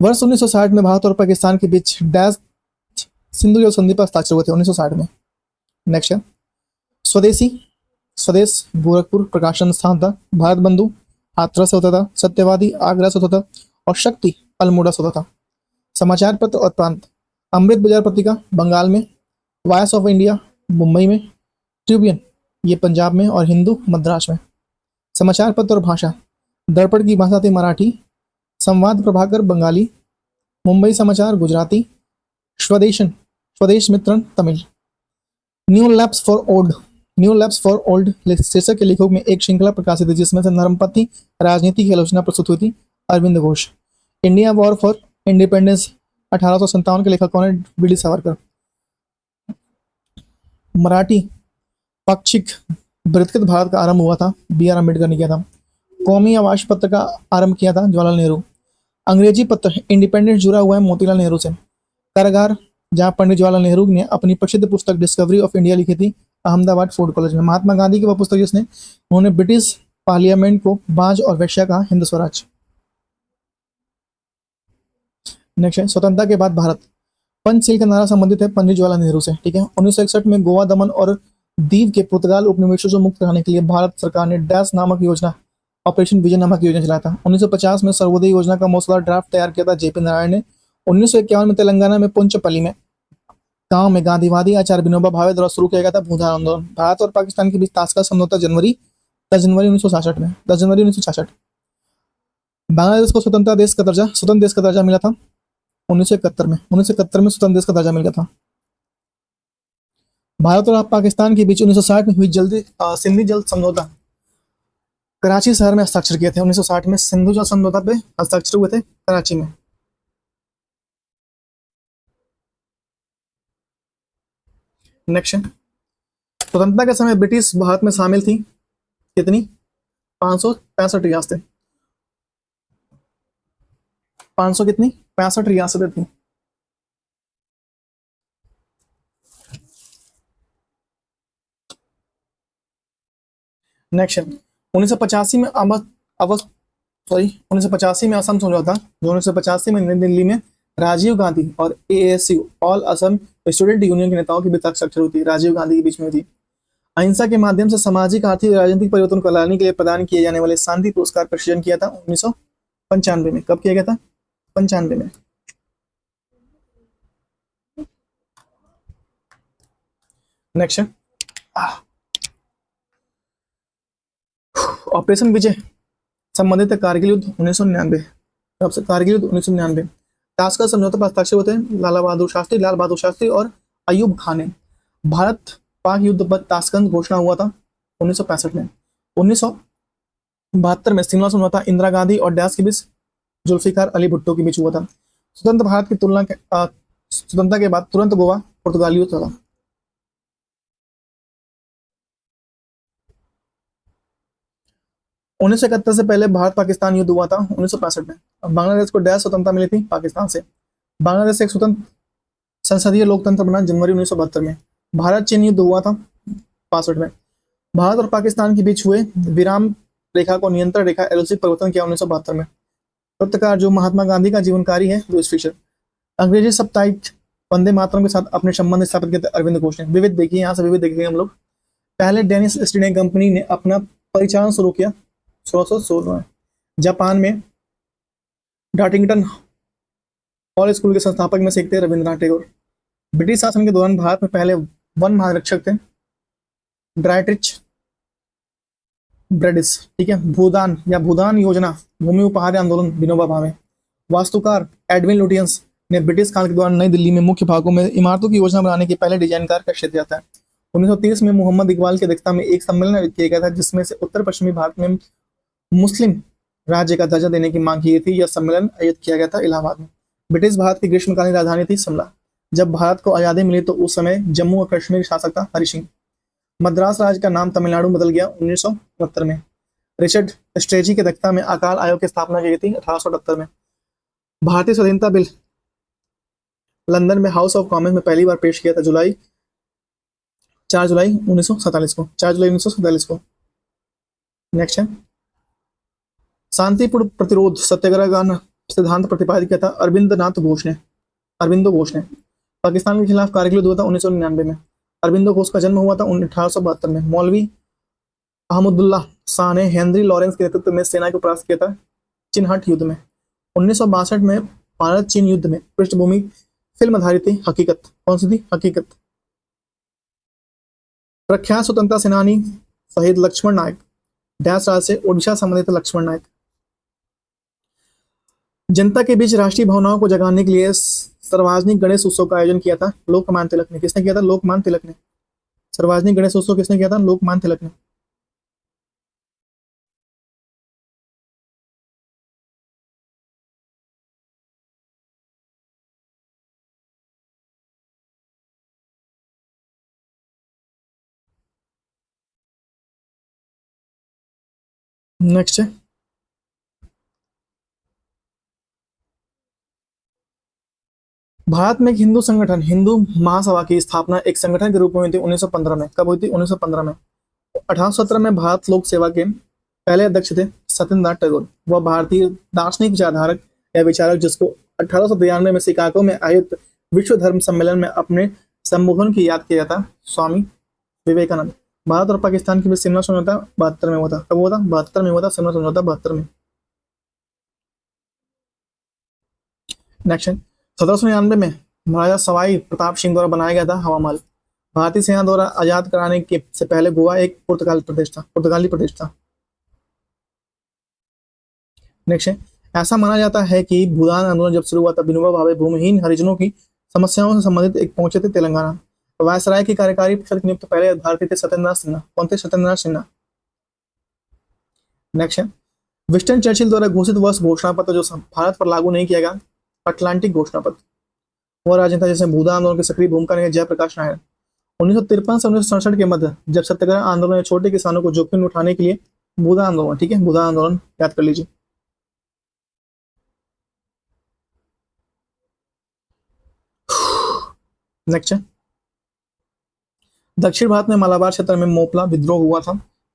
वर्ष 1960 में भारत और पाकिस्तान के बीच डैश सिंधु जल संधि पर हस्ताक्षर हुए थे 1960 में। नेक्स्ट है स्वदेशी, स्वदेश गोरखपुर प्रकाशन स्थान था, भारत बंधु हाथरस से होता था, सत्यवादी आगरा से होता था और शक्ति अल्मोड़ा से होता था। समाचार पत्र और प्रांत, अमृत बाजार पत्रिका बंगाल में, वॉइस ऑफ इंडिया मुंबई में, ट्रिब्यून ये पंजाब में और हिंदू मद्रास में। समाचार पत्र और भाषा, दर्पण की भाषा थी मराठी, संवाद Prabhakar Bengali, Mumbai Samachar Gujarati, Swadesh Mitran Tamil. New lamps for old शीर्षक के लेखक में एक श्रृंखला प्रकाशित है जिसमें से नरमपंथी राजनीति की आलोचना प्रस्तुत हुई थी Aurobindo Ghosh. India war for independence 1857 के लेखक कौन है? वीडी सावरकर। मराठी पाक्षिक वृत्तकृत भारत का आरंभ हुआ था, बी.आर. अम्बेडकर ने किया था। कौमी आवास पत्र का आरंभ किया था जवाहरलाल नेहरू। अंग्रेजी पत्र इंडिपेंडेंस जुड़ा हुआ है मोतीलाल नेहरू से। कारागार, जहां पंडित जवाहरलाल नेहरू ने अपनी प्रसिद्ध पुस्तक डिस्कवरी ऑफ इंडिया लिखी थी अहमदाबाद फोर्ड कॉलेज में। महात्मा गांधी की वह पुस्तक जिसने उन्होंने ब्रिटिश पार्लियामेंट को बांझ और वैश्या कहा, हिंद स्वराज। नेक्स्ट है स्वतंत्रता के बाद भारत। पंचशील का नारा संबंधित है पंडित जवाहरलाल नेहरू से। ठीक है, 1961 में गोवा, दमन और दीव के पुर्तगाल उपनिवेशों से मुक्त कराने के लिए भारत सरकार ने डैश नामक योजना, ऑपरेशन विजय नामक योजना चलाया था। 1950 में सर्वोदय योजना का मसौदा ड्राफ्ट तैयार किया था जेपी नारायण ने। 1951 में तेलंगाना में पुंचपल्ली में गांव में गांधीवादी आचार्य विनोबा भावे द्वारा शुरू किया गया था भूदान आंदोलन। भारत और पाकिस्तान के बीच ताशकंद समझौता 10 जनवरी 1966 में 10 जनवरी 1966। बांग्लादेश को स्वतंत्र देश का दर्जा मिला था 1971 में। 1971 में स्वतंत्र देश का दर्जा मिल गया था। भारत और पाकिस्तान के बीच 1960 में हुई सिंधु जल समझौता कराची शहर में हस्ताक्षर किए थे। 1960 में सिंधु जल समझौता पे हस्ताक्षर हुए थे कराची में। नेक्स्ट, स्वतंत्रता के समय ब्रिटिश भारत में शामिल थी कितनी? 565 रियासतें। 500 कितनी? 65 रियासतें थी। नेक्स्ट, 1985 में 1985 में असम समझौता, जो 1985 में नई दिल्ली में राजीव गांधी और ASU all Assam student union के नेताओं के बीच हस्ताक्षर होती है, राजीव गांधी के बीच में थी। अहिंसा के माध्यम से सामाजिक, आर्थिक और राजनीतिक परिवर्तन को लाने के लिए प्रदान किए जाने वाले शांति पुरस्कार का सृजन किया था 1995 में। कब किया गया था? 95 में। नेक्स्ट, ऑपरेशन विजय संबंधित है कारगिल युद्ध 1999। कब से? कारगिल युद्ध 1999। ताशकंद समझौते पर हस्ताक्षर होते हैं लाल बहादुर शास्त्री और अयूब खान ने। भारत पाक युद्ध पर ताशकंद घोषणा हुआ था 1965 में। 1972 में शिमला समझौता इंदिरा गांधी और डैश के बीच जुल्फिकार अली भुट्टो के बीच हुआ था। स्वतंत्र भारत की स्वतंत्रता के बाद तुरंत गोवा पुर्तगाली युद्ध था। उन्नीस सौ इकहत्तर से पहले भारत पाकिस्तान युद्ध हुआ था 1965 में। बांग्लादेश को डैश स्वतंत्रता मिली थी पाकिस्तान से। बांग्लादेश एक स्वतंत्र संसदीय लोकतंत्र बना जनवरी 1972 में। भारत चीन युद्ध हुआ था 65 में। भारत और पाकिस्तान के बीच हुए विराम रेखा को नियंत्रण रेखा एलओसी परिवर्तन किया 1972 में। पत्रकार जो महात्मा गांधी का जीवनकारी है लुईस फिशर। अंग्रेजी साप्ताहिक वंदे मातरम के साथ अपने संबंध स्थापित किए थे अरविंद घोष ने। विविध देखिए, यहाँ से विविध देखेंगे हम लोग। पहले डेनिस ईस्ट इंडिया कंपनी ने अपना परिचालन शुरू किया 1616 में। जापान में डार्टिंगटन हॉल स्कूल के संस्थापक में से एक थे रविंद्रनाथ टैगोर। ब्रिटिश शासन के दौरान भारत में पहले वन महारक्षक थे ड्राइट्रिच ब्रेडिस। ठीक है, भूदान योजना, भूमि उपहार आंदोलन विनोबा भावे। वास्तुकार एडविन लुटियंस, ने ब्रिटिश काल के दौरान नई दिल्ली में मुख्य भागों में इमारतों की योजना बनाने के पहले डिजाइनकार का क्षेत्र जाता है। 1930 में मोहम्मद इकबाल की अध्यक्षता में एक सम्मेलन आयोजित किया गया था, जिसमें से उत्तर पश्चिमी भारत में मुस्लिम राज्य का दर्जा देने की मांग की गई थी। यह सम्मेलन आयोजित किया गया था इलाहाबाद में। ब्रिटिश भारत की ग्रीष्मकालीन राजधानी थी शिमला। जब भारत को आजादी मिली तो उस समय जम्मू और कश्मीर शासक था हरि सिंह। मद्रास राज्य का नाम तमिलनाडु बदल गया 1972 में। रिचर्ड स्ट्रेजी की अध्यक्षता में अकाल आयोग की स्थापना की गई थी 1878 में। भारतीय स्वाधीनता बिल लंदन में हाउस ऑफ कॉमन्स में पहली बार पेश किया था 4 जुलाई 1947 को। 4 जुलाई 1947 को। नेक्स्ट है शांतिपूर्ण प्रतिरोध सत्याग्रह का सिद्धांत प्रतिपादित किया था अरविंदो घोष ने। पाकिस्तान के खिलाफ कारगिल युद्ध हुआ था 1999 में। अरविंदो घोष का जन्म हुआ था 1872 में। मौलवी अहमदुल्लाह शाह ने हेनरी लॉरेंस के नेतृत्व में सेना को परास्त किया था चिनहट युद्ध में। 1962 में भारत चीन युद्ध में पृष्ठभूमि फिल्म आधारित थी हकीकत। कौन सी थी? हकीकत। प्रख्यात स्वतंत्रता सेनानी शहीद लक्ष्मण नायक डैश राज्य से ओडिशा संबंधित लक्ष्मण नायक। जनता के बीच राष्ट्रीय भावनाओं को जगाने के लिए सार्वजनिक गणेश उत्सव का आयोजन किया था लोकमान्य तिलक ने। किसने किया था? लोकमान्य तिलक ने। सार्वजनिक गणेश उत्सव किसने किया था? लोकमान्य तिलक ने। नेक्स्ट है भारत में एक हिंदू संगठन हिंदू महासभा की स्थापना एक संगठन के रूप में हुई थी 1915 में। कब हुई थी? 1915 में। 1817 में भारत लोक सेवा के पहले अध्यक्ष थे सत्येंद्रनाथ टैगोर। वह भारतीय दार्शनिक विचारधारक या विचारक जिसको 1893 में शिकागो में आयोजित विश्व धर्म सम्मेलन में अपने संबोधन की याद किया था स्वामी विवेकानंद। भारत और पाकिस्तान के बीच शिमला समझौता 72 में हुआ था। कब हुआ था? 72 में हुआ था शिमला समझौता 72 में। नेक्स्ट 1799 में महाराजा सवाई प्रताप सिंह द्वारा बनाया गया था हवा महल। भारतीय सेना द्वारा आजाद कराने के से पहले गोवा एक पुर्तगाली प्रदेश था। नेक्स्ट है ऐसा माना जाता है कि भूदान आंदोलन जब शुरू हुआ था विनोबा भावे भूमिहीन हरिजनों की समस्याओं से संबंधित एक पहुंचे थे तेलंगाना। वायसराय की कार्यकारी परिषद नियुक्त पहले भारतीय थे सत्येंद्रनाथ सिन्हा। कौन थे? सत्येंद्रनाथ सिन्हा। नेक्स्ट है विंस्टन चर्चिल द्वारा घोषित वर्ष घोषणा पत्र जो भारत पर लागू नहीं किया गया अटलांटिक घोषणा पत्र। वह राजनेता जिसने भूदान आंदोलन की सक्रिय भूमिका निभाई जयप्रकाश नारायण। 1953 से 1967 के मध्य जब सत्याग्रह आंदोलन छोटे किसानों को जोखिम उठाने के लिए भूदान आंदोलन, ठीक है, भूदान आंदोलन याद कर लीजिए। नेक्स्ट है दक्षिण भारत में मालाबार क्षेत्र में मोपला विद्रोह हुआ था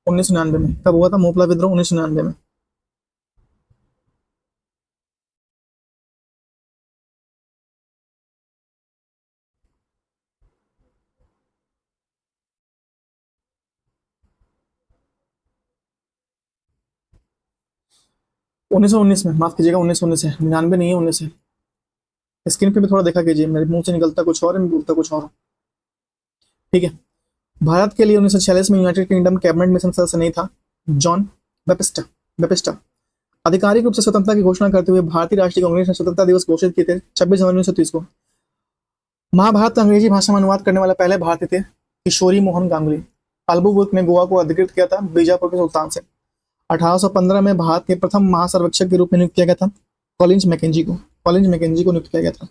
1999 में। कब हुआ था मोपला विद्रोह? 1999 में। उन्नीस में, माफ कीजिएगा 1919 है, 99 नहीं है 19 है। स्क्रीन पे भी थोड़ा देखा कीजिए, मेरे मुंह से निकलता कुछ और है, मैं बोलता कुछ और। ठीक है। भारत के लिए 1946 में यूनाइटेड किंगडम कैबिनेट मिशन सदस्य नहीं था जॉन बेपिस्टा। आधिकारिक रूप से स्वतंत्रता की घोषणा करते हुए भारतीय राष्ट्रीय कांग्रेस ने स्वतंत्रता दिवस घोषित किए थे 26 जनवरी 1930 को। महाभारत का अंग्रेजी भाषा में अनुवाद करने वाले पहले भारतीय थे किशोरी मोहन गांगुली। अल्बुकर्क ने गोवा को अधिकृत किया था बीजापुर के सुल्तान से। 1815 में भारत के प्रथम महासर्वेक्षक के रूप में नियुक्त किया गया था कॉलिंस मैकेंजी को नियुक्त किया गया था।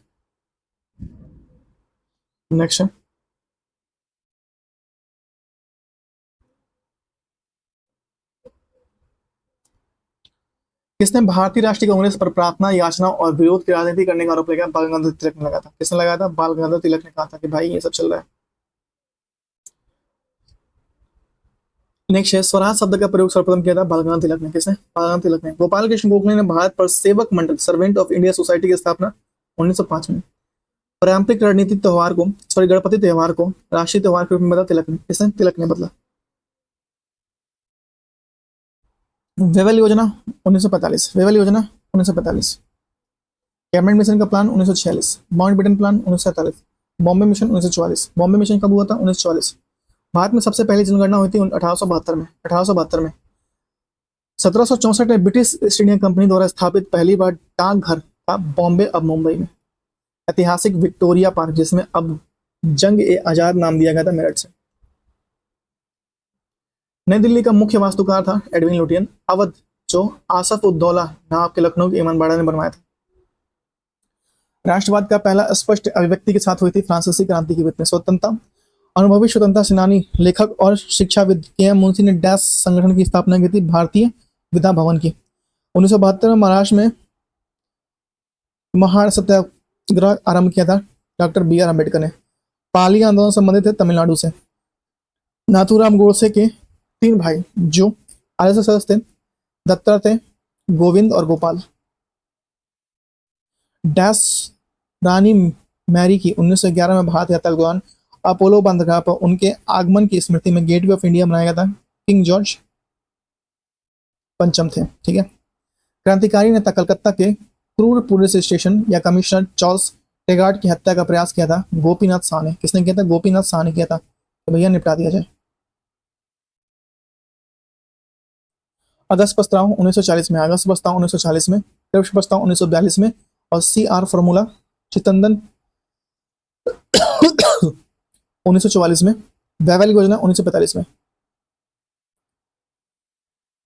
नेक्स्ट है किसने भारतीय राष्ट्रीय कांग्रेस पर प्रार्थना याचना और विरोध की राजनीति करने का आरोप लगाया? बाल गंगाधर तिलक ने लगाया था। किसने लगाया था? बाल गंगाधर तिलक ने कहा था कि भाई ये सब चल रहा है। नेक्स्ट है स्वराज शब्द का प्रयोग सर्वप्रथम किया था बाल गंगाधर तिलक ने। किसने? बाल गंगाधर तिलक ने। गोपाल कृष्ण गोखले ने भारत पर सेवक मंडल सर्वेंट ऑफ इंडिया सोसाइटी की स्थापना 1905 में। पारंपरिक रणनीतिक त्योहार को गणपति त्योहार को राष्ट्रीय त्योहार के रूप में बदला तिलक ने। किसने? तिलक ने बदला। वेवल योजना 1945। वेवल योजना 1945। कैबिनेट मिशन का plan 1946। Mountbatten plan 1947। Bombay mission 1944। Bombay mission कब हुआ था? 1944। भारत में सबसे पहली जनगणना हुई थी 1872 में। 1764 में ब्रिटिश ईस्ट इंडिया कंपनी द्वारा स्थापित पहली बार डाकघर था बॉम्बे अब मुंबई में। ऐतिहासिक विक्टोरिया पार्क, जिसमें अब जंग ए आजाद नाम दिया गया था मेरठ से। नई दिल्ली का मुख्य वास्तुकार था एडविन लुटियन। अवध जो आसफ उद्दौला नवाब के लखनऊ के इमामबाड़ा ने बनवाया था। राष्ट्रवाद का पहला स्पष्ट अभिव्यक्ति के साथ हुई थी फ्रांसीसी क्रांति के विरुद्ध में। स्वतंत्रता अनुभवी स्वतंत्रता सेनानी, लेखक और शिक्षाविद के एम मुंशी ने डैश संगठन की स्थापना की थी, भारतीय विद्या भवन की। 1972 में महाराष्ट्र में महाड़ सत्याग्रह आरंभ किया था डॉक्टर बी आर अम्बेडकर ने। पाली आंदोलन संबंधित है तमिलनाडु से। नाथूराम गोडसे के 3 भाई जो आरएसएस सदस्य थे, दत्तात्रेय, गोविंद और गोपाल। डैश रानी मैरी की 1911 में भारत यात्रा के दौरान अपोलो बंदरगाह पर उनके आगमन की स्मृति में गेटवे ऑफ इंडिया बनाया गया था। किंग जॉर्ज पंचम थे। ठीक है। क्रांतिकारी नेता कलकत्ता के क्रूर पुलिस स्टेशन या कमिश्नर चार्ल्स टेगार्ड की हत्या का प्रयास किया था गोपीनाथ शाह ने। किसने किया था? गोपीनाथ शाह ने किया था। तो भैया निपटा दिया जाए। अगस्त प्रस्ताव 1940 में, अगस्त प्रस्ताव 1940 में, कृष्ण प्रस्ताव 1942 में और CR फॉर्मूला चितंदन 1944 में, वैवल योजना 1945 में।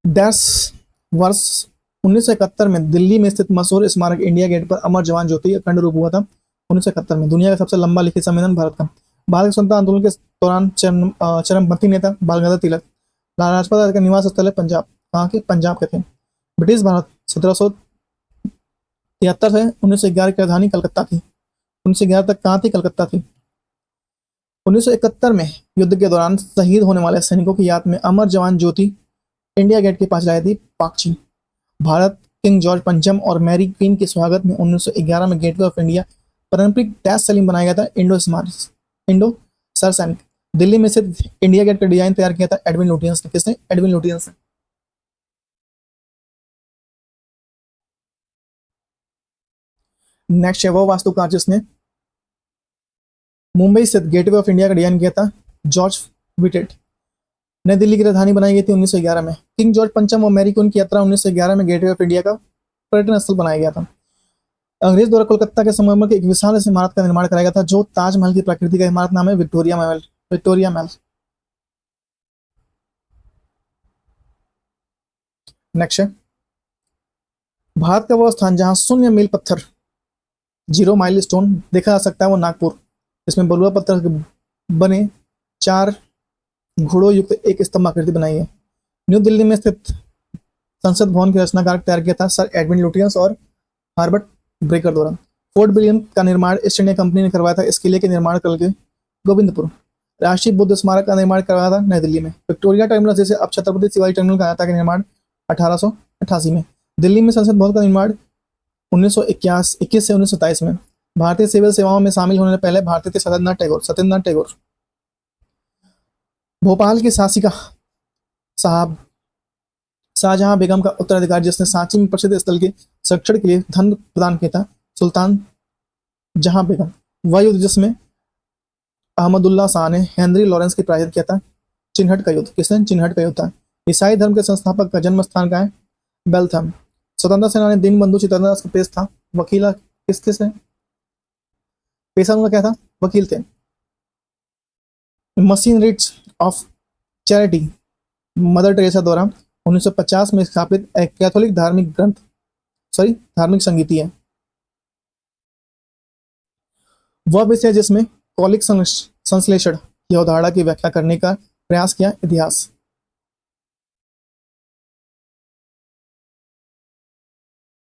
डैश वर्ष 1971 में दिल्ली में स्थित मशहूर स्मारक इंडिया गेट पर अमर जवान ज्योति अखंड रूप हुआ था। 1971 में दुनिया का सबसे लंबा लिखित संविधान भारत का। भारत के स्वतंत्रता आंदोलन के दौरान चरमपंथी नेता बाल गंगाधर तिलक। लाला लाजपत राय का निवास स्थल है पंजाब। कहाँ के? पंजाब के थे। ब्रिटिश भारत 1773 से 1911 की राजधानी कलकत्ता थी। 1911 तक कहाँ थी? कलकत्ता थी। 1971 में युद्ध के दौरान शहीद होने वाले सैनिकों की याद में अमर जवान ज्योति इंडिया गेट के पास लाई थी पाकची। भारत किंग जॉर्ज पंचम और मैरी क्वीन के स्वागत में 1911 में गेटवे ऑफ इंडिया पारंपरिक डैश सलीम बनाया गया था इंडो सरसैनिक। दिल्ली में स्थित इंडिया गेट का डिजाइन तैयार किया था एडविन लुटियंस ने। किसने? एडविन लुटियंस ने। नेक्स्ट है वो वास्तुकार जिसने मुंबई स्थित गेटवे ऑफ इंडिया का डिजाइन किया था जॉर्ज विटेट। नई दिल्ली की राजधानी बनाई गई थी 1911 में। किंग जॉर्ज पंचम और मैरी क्वीन की यात्रा 1911 में गेटवे ऑफ इंडिया का पर्यटन स्थल बनाया गया था। अंग्रेज द्वारा कोलकाता के संगमरमर की एक विशाल इमारत का निर्माण कराया गया था जो ताजमहल की प्रकृति का इमारत नाम है विक्टोरिया महल। विक्टोरिया महल। नेक्स्ट है भारत का वो स्थान जहां शून्य मील पत्थर, 0 माइल स्टोन देखा जा सकता है, वो नागपुर। इसमें बलुआ पत्थर के बने 4 घोड़ों युक्त एक स्तंभ आकृति बनाई है। न्यू दिल्ली में स्थित संसद भवन की रचनाकार तैयार किया था सर एडविन लुटियंस और हार्बर्ट ब्रेकर द्वारा। फोर्ट विलियम का निर्माण ईस्ट इंडिया कंपनी ने करवाया था। इस किले के निर्माण करके गोविंदपुर। राष्ट्रीय बुद्ध स्मारक का निर्माण करवाया था नई दिल्ली में। विक्टोरिया टर्मिनस जिसे अब छत्रपति शिवाजी टर्मिनल कहा जाता है, निर्माण 1888 में। दिल्ली में संसद भवन का निर्माण 1921 से 1927 में। भारतीय सिविल सेवाओं में शामिल होने से पहले भारतीय थे सत्येंद्रनाथ टैगोर। भोपाल की शासिका साहब शाहजहां बेगम का उत्तराधिकारी जिसने सांची में प्रसिद्ध स्थल के संरक्षण के लिए धन प्रदान किया था सुल्तान जहां बेगम। वह युद्ध जिसमें अहमदुल्ला शाह ने हेनरी लॉरेंस की पराजित किया था, चिन्हट का युद्ध। किसने? चिन्हट का युद्ध था। ईसाई धर्म के संस्थापक का जन्म स्थान का है बेलथम। स्वतंत्रता सेनानी दीनबंधु चित्तरदास का पेश था वकीला। किसने? पेशा उनका क्या था? वकील थे। Missionaries of charity mother Teresa द्वारा 1950 में स्थापित एक कैथोलिक धार्मिक संगीति है। वह विषय जिसमें कॉलिक संश्लेषण की अवधारणा की व्याख्या करने का प्रयास किया, इतिहास।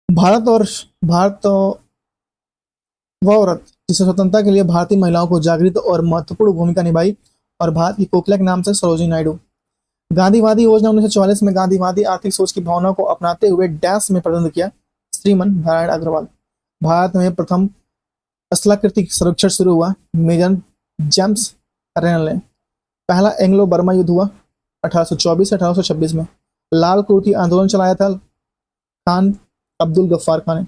भारत वह औरत जिसे स्वतंत्रता के लिए भारतीय महिलाओं को जागृत और महत्वपूर्ण भूमिका निभाई और भारत की कोकिला के नाम से सरोजिनी नायडू। गांधीवादी योजना 1944 में गांधीवादी आर्थिक सोच की भावना को अपनाते हुए डैश में प्रतिनिधित्व किया श्रीमन नारायण अग्रवाल। भारत में प्रथम स्थलाकृति सर्वेक्षण शुरू हुआ मेजर जेम्स रेनल ने। पहला एंग्लो बर्मा युद्ध हुआ 1824 से 1826 में। लाल कुर्ती आंदोलन चलाया था खान अब्दुल गफ्फार खान ने।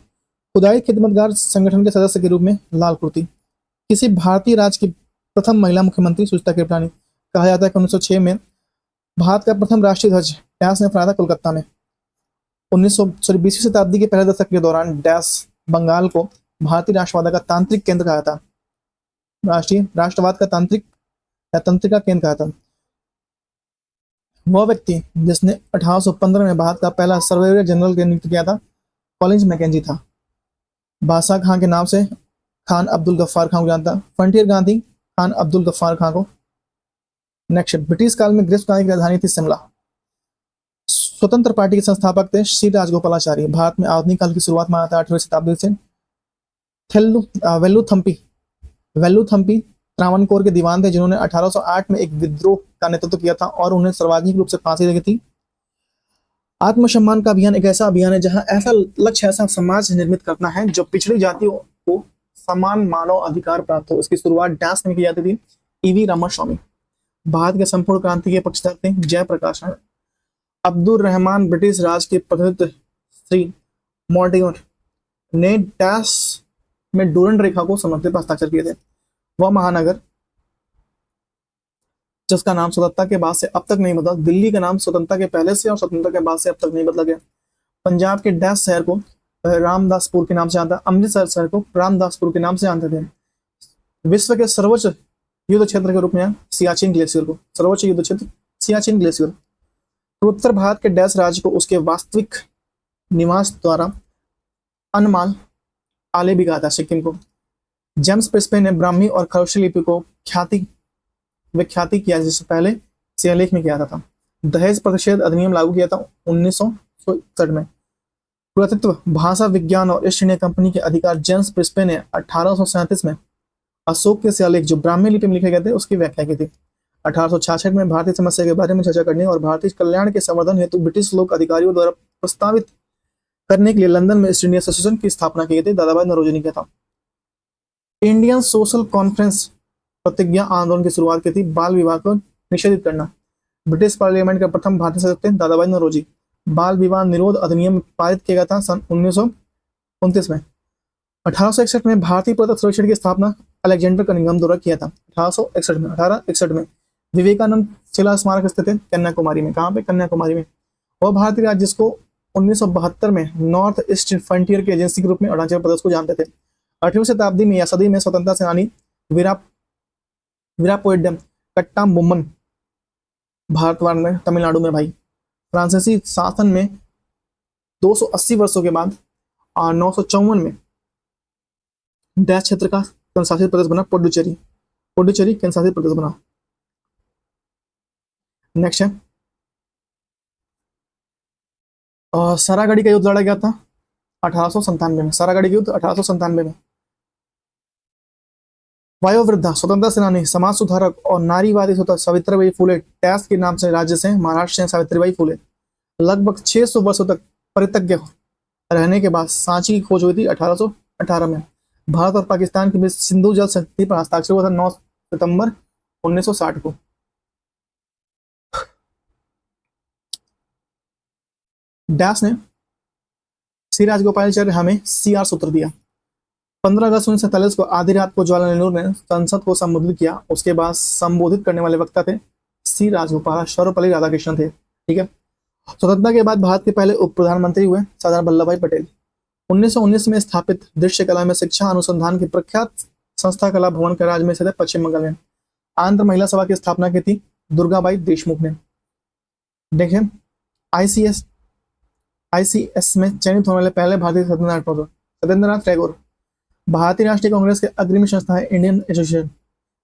खुदाई खिदमतगार संगठन के सदस्य के रूप में लाल कुर्ती। किसी भारतीय राज्य की प्रथम महिला मुख्यमंत्री सुचित्रा कृपलानी। कहा जाता है कि 1906 में भारत का प्रथम राष्ट्रीय ध्वज डैश ने फहराया था कोलकाता में। 20वीं शताब्दी के पहले दशक के दौरान डैश बंगाल को भारतीय राष्ट्रवाद का तांत्रिक केंद्र कहा था? राष्ट्रीय राष्ट्रवाद का तांत्रिक या तंत्रिका केंद्र कहा था? वह व्यक्ति जिसने 1815 में भारत का पहला सर्वेयर जनरल के नियुक्त किया था, कॉलिंस मैकेंजी था। बादशाह खां के नाम से खान अब्दुल गफ्फार खां को जानता। फ्रंटियर गांधी खान अब्दुल गफ्फार खां को। नेक्स्ट, ब्रिटिश काल में गिरफ्तारी की राजधानी थी शिमला। स्वतंत्र पार्टी के संस्थापक थे श्री राजगोपालाचारी। भारत में आधुनिक काल की शुरुआत माना था 8वीं शताब्दी से। वेल्लुथम्पी त्रावणकोर के दीवान थे जिन्होंने 1808 में एक विद्रोह का नेतृत्व किया था और उन्हें सर्वाधिक रूप से फांसी लगी थी। आत्मसम्मान का अभियान एक ऐसा अभियान है जहां ऐसा लक्ष्य, ऐसा समाज निर्मित करना है जो पिछड़ी जातियों को समान मानव अधिकार प्राप्त हो। इसकी शुरुआत डैश में की जाती थी। ईवी रामास्वामी। भारत के संपूर्ण क्रांति के पक्षधर थे जयप्रकाश नारायण। अब्दुल रहमान ब्रिटिश राज के प्रतिनिधि श्री मॉर्टिमर ने डैश में डूरंड रेखा को समझौते पर हस्ताक्षर किए थे। वह महानगर जिसका नाम स्वतंत्रता के बाद से अब तक नहीं बदला। दिल्ली का नाम स्वतंत्रता के पहले से और स्वतंत्रता के बाद से अब तक नहीं बदला गया। पंजाब के डैश शहर को रामदासपुर के नाम से जानता। अमृतसर शहर को रामदासपुर के नाम से जानते थे। विश्व के सर्वोच्च युद्ध क्षेत्र के रूप में सियाचिन ग्लेशियर को, सर्वोच्च युद्ध क्षेत्र सियाचिन ग्लेशियर। उत्तर भारत के डैश राज्य को उसके वास्तविक निवास द्वारा अनमाल आले भी कहा था। सिक्किम को जेम्स प्रिस्पे ने ब्राह्मी और खरोष्टी लिपि को विख्याति किया, जिससे पहले शिलालेख में किया था। दहेज प्रतिषेध अधिनियम लागू किया था 1961 में। पुरातत्व, भाषा विज्ञान और ईस्ट इंडिया कंपनी के अधिकार जेम्स प्रिस्पे ने 1837 में अशोक के शिलालेख जो ब्राह्मी लिपि में लिखे गए थे उसकी व्याख्या की थी। 1866 में भारतीय समस्या के बारे में चर्चा करने और भारतीय कल्याण के संवर्धन हेतु ब्रिटिश लोक अधिकारियों द्वारा प्रस्तावित करने के लिए लंदन में ईस्ट इंडिया एसोसिएशन की स्थापना की गई थी। दादाभाई नौरोजी ने किया था। इंडियन सोशल कॉन्फ्रेंस प्रतिज्ञा आंदोलन की शुरुआत की थी बाल विवाह को निषेधित करना। ब्रिटिश पार्लियामेंट का प्रथम भारतीय सदस्य थे दादाभाई नौरोजी। बाल विवाह निरोध अधिनियम पारित किया गया था सन 1929 में। 1861 में भारतीय पुरातत्व सर्वेक्षण की स्थापना अलेक्जेंडर कनिंघम द्वारा किया था। 1861 में विवेकानंद शिला स्मारक स्थित है कन्याकुमारी में। कहाँ पे? कन्याकुमारी में। वह भारतीय राज्य जिसको 1972 में नॉर्थ ईस्ट फ्रंटियर की एजेंसी के रूप में अरुणाचल प्रदेश को जानते थे। 8वीं शताब्दी में या सदी में स्वतंत्रता सेनानी वीरापोइडम कट्टाबोम्मन भारतवार में तमिलनाडु में भाई। फ्रांसीसी शासन में 280 वर्षों के बाद 954 में डैश क्षेत्र का केंद्रशासित प्रदेश बना पुडुचेरी केंद्रशासित प्रदेश बना। नेक्स्ट है सारागढ़ी का युद्ध लड़ा गया था 1897 में। सारागढ़ी युद्ध 1897 में। वयोवृद्धा स्वतंत्रता सेनानी, समाज सुधारक और नारीवादी सावित्रीबाई फुले डैश के नाम से राज्य से महाराष्ट्र से सावित्रीबाई फुले लगभग 600 वर्षों तक परित्यज्य रहने के बाद सांची की खोज हुई थी 1818 में। भारत और पाकिस्तान के बीच सिंधु जल संधि पर हस्ताक्षर हुआ था 9 सितंबर 1960 को। डैश ने श्री राजगोपालाचारी हमें CR सूत्र दिया। 15 अगस्त 1947 को आधी रात को जवाहरलाल नेहरू ने संसद को संबोधित किया। उसके बाद संबोधित करने वाले वक्ता थे सी राजगोपाल, सर्वपल्ली राधाकृष्णन थे। ठीक है। स्वतंत्रता के बाद भारत के पहले उप प्रधानमंत्री हुए सरदार वल्लभ भाई पटेल। 1919 में स्थापित दृश्य कला में शिक्षा अनुसंधान की प्रख्यात संस्था कला भवन का राज्य में स्थित है पश्चिम बंगाल में। आंध्र महिला सभा की स्थापना की थी दुर्गाबाई देशमुख ने। देखें ICS में चयनित होने वाले पहले भारतीय सत्येंद्रनाथ टैगोर। भारतीय राष्ट्रीय कांग्रेस के अग्रणी संस्था है इंडियन एसोसिएशन।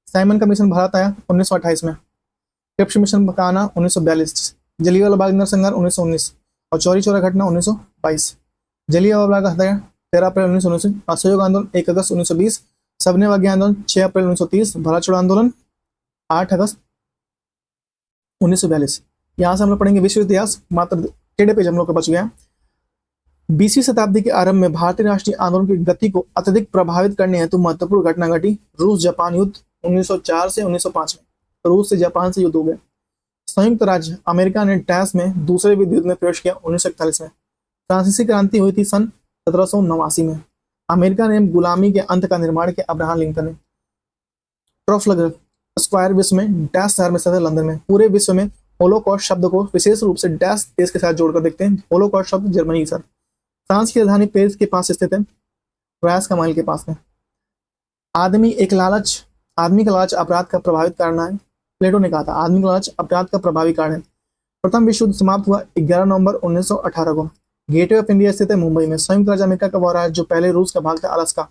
साइमन का मिशन भारत आया 1928 में। क्रिप्स मिशन का आना 1942। जलियांवाला बाग नरसंहार 1919 और चौरी चौरा घटना 1922। जलियांवाला बाग हत्या 13 अप्रैल 1919। असहयोग आंदोलन 1 अगस्त 1920। सबने आज्ञा आंदोलन 6 अप्रैल 1930। भारत छोड़ो आंदोलन 8 अगस्त 1942। यहाँ से हम लोग पढ़ेंगे विश्व इतिहास, मात्र टेढ़े पेज हम लोग का बच गया। 20वीं शताब्दी के आरंभ में भारतीय राष्ट्रीय आंदोलन की गति को अत्यधिक प्रभावित करने हेतु महत्वपूर्ण घटना घटी। रूस जापान युद्ध 1904 से 1905 में रूस से जापान से युद्ध हो गया। संयुक्त राज्य अमेरिका ने डैश में दूसरे विश्व युद्ध में प्रवेश किया 1941 में। फ्रांसीसी क्रांति हुई थी सन 1789 में। अमेरिका ने गुलामी के अंत का निर्माण किया अब्राहम लिंकन ने। ट्राफल्गर स्क्वायर विश्व में डैश शहर में स्थित है लंदन में। पूरे विश्व में होलोकॉस्ट शब्द को विशेष रूप से डैश देश के साथ जोड़कर देखते हैं। होलोकॉस्ट शब्द जर्मनी के साथ। फ्रांस की राजधानी पेरिस के पास स्थित है। रैस का महल के पास में। आदमी का लालच अपराध का प्रभावित कारण है। प्लेटो ने कहा था आदमी का लालच अपराध का प्रभावी कारण है। प्रथम विश्व युद्ध समाप्त हुआ 11 नवंबर 1918 को। गेटवे ऑफ इंडिया स्थित है मुंबई में। संयुक्त राज्य अमेरिका का वह राज्य जो पहले रूस का भाग था, अलास्का।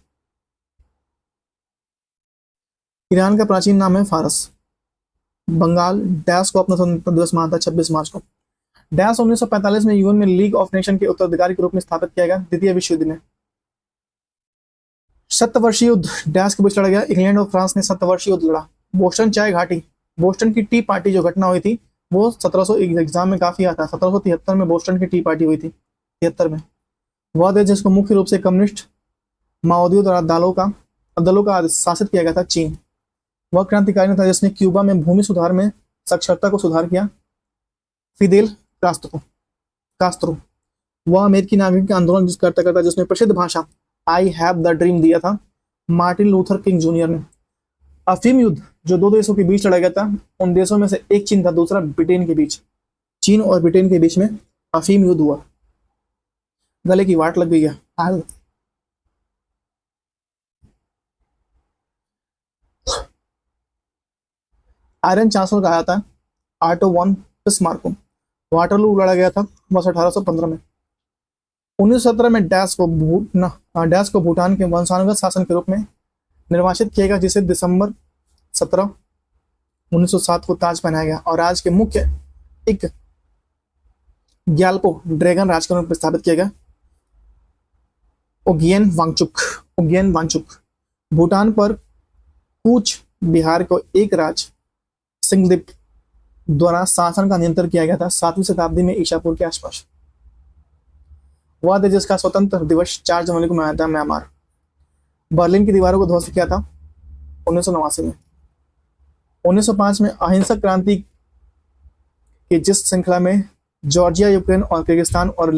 ईरान का प्राचीन नाम है फारस। बंगाल डैश को अपना स्वतंत्रता दिवस मनाता है 26 मार्च को। डैश 1945 में यूएन में लीग ऑफ नेशन के उत्तराधिकारी के रूप में स्थापित किया गया। द्वितीय विश्व युद्ध में सत्तवर्षीय युद्ध डैश के बीच लड़ा गया। इंग्लैंड और फ्रांस ने सत्तवर्षीय युद्ध लड़ा। बोस्टन चाय घाटी, बोस्टन की टी पार्टी जो घटना हुई थी वो 1700 एग्जाम में काफी आता है। 1773 में बोस्टन की टी पार्टी हुई थी। 73 में वह देश जिसको मुख्य रूप से कम्युनिस्ट माओवादियों द्वारा दलों का शासित किया गया था, चीन। वह क्रांतिकारी था जिसने क्यूबा में भूमि सुधार में साक्षरता को सुधार किया, फिदेल कास्त्रो। वह अमेरिकी नागरिक आंदोलन करता जिसमें प्रसिद्ध भाषा आई हैव द ड्रीम दिया था, मार्टिन लूथर किंग जूनियर ने। अफीम युद्ध जो दो देशों के बीच लड़ा गया था, उन देशों में से एक चीन था, दूसरा ब्रिटेन के बीच। चीन और ब्रिटेन के बीच में अफीम युद्ध हुआ। गले की वाट लग गई है। आयरन चांसलर कहा जाता है आर्टो वन बिस्मार्क को। वाटरलू लड़ा गया था वर्ष 1815 में। 1917 में डैश को भूटान के वंशानुगत शासन के रूप में निर्वाचित किया गया, जिसे दिसंबर 17 1907 को ताज पहनाया गया और राज्य के मुख्य एक ग्याल्पो ड्रैगन राज के रूप में स्थापित किया गया। ओगियन वांगचुक। भूटान पर कूच बिहार को एक राज सिंहदीप द्वारा शासन का नियंत्रण किया गया था 7वीं शताब्दी में ईसापुर के आसपास। वह देश जिसका स्वतंत्र दिवस 4 जनवरी को मनाया था, म्यांमार। बर्लिन की दीवारों को ध्वस्त किया था 1989 में। 1905 में अहिंसक क्रांति की जिस श्रृंखला में जॉर्जिया, यूक्रेन और किर्गिस्तान और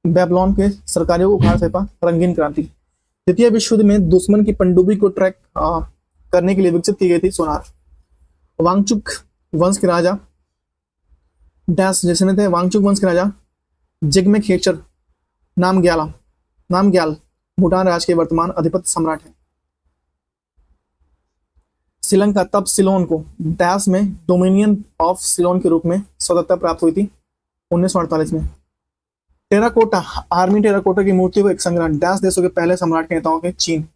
बेबीलोन के सरकारियों को उखाड़ फेंका, रंगीन क्रांति। द्वितीय विश्व युद्ध में दुश्मन की पनडुब्बी को ट्रैक करने के लिए विकसित की गई थी सोनार। वांगचुक वंश के राजा डैश जिसने थे वांगचुक वंश के राजा जिग्मे खेचर नामग्याल भूटान राज्य के वर्तमान अधिपति सम्राट है। श्रीलंका तब सिलोन को डैश में डोमिनियन ऑफ सिलोन के रूप में स्वतंत्रता प्राप्त हुई थी 1948 में। आर्मी टेराकोटा की मूर्ति को एक संग्रह डैश देशों के पहले सम्राट के नेताओं के, चीन।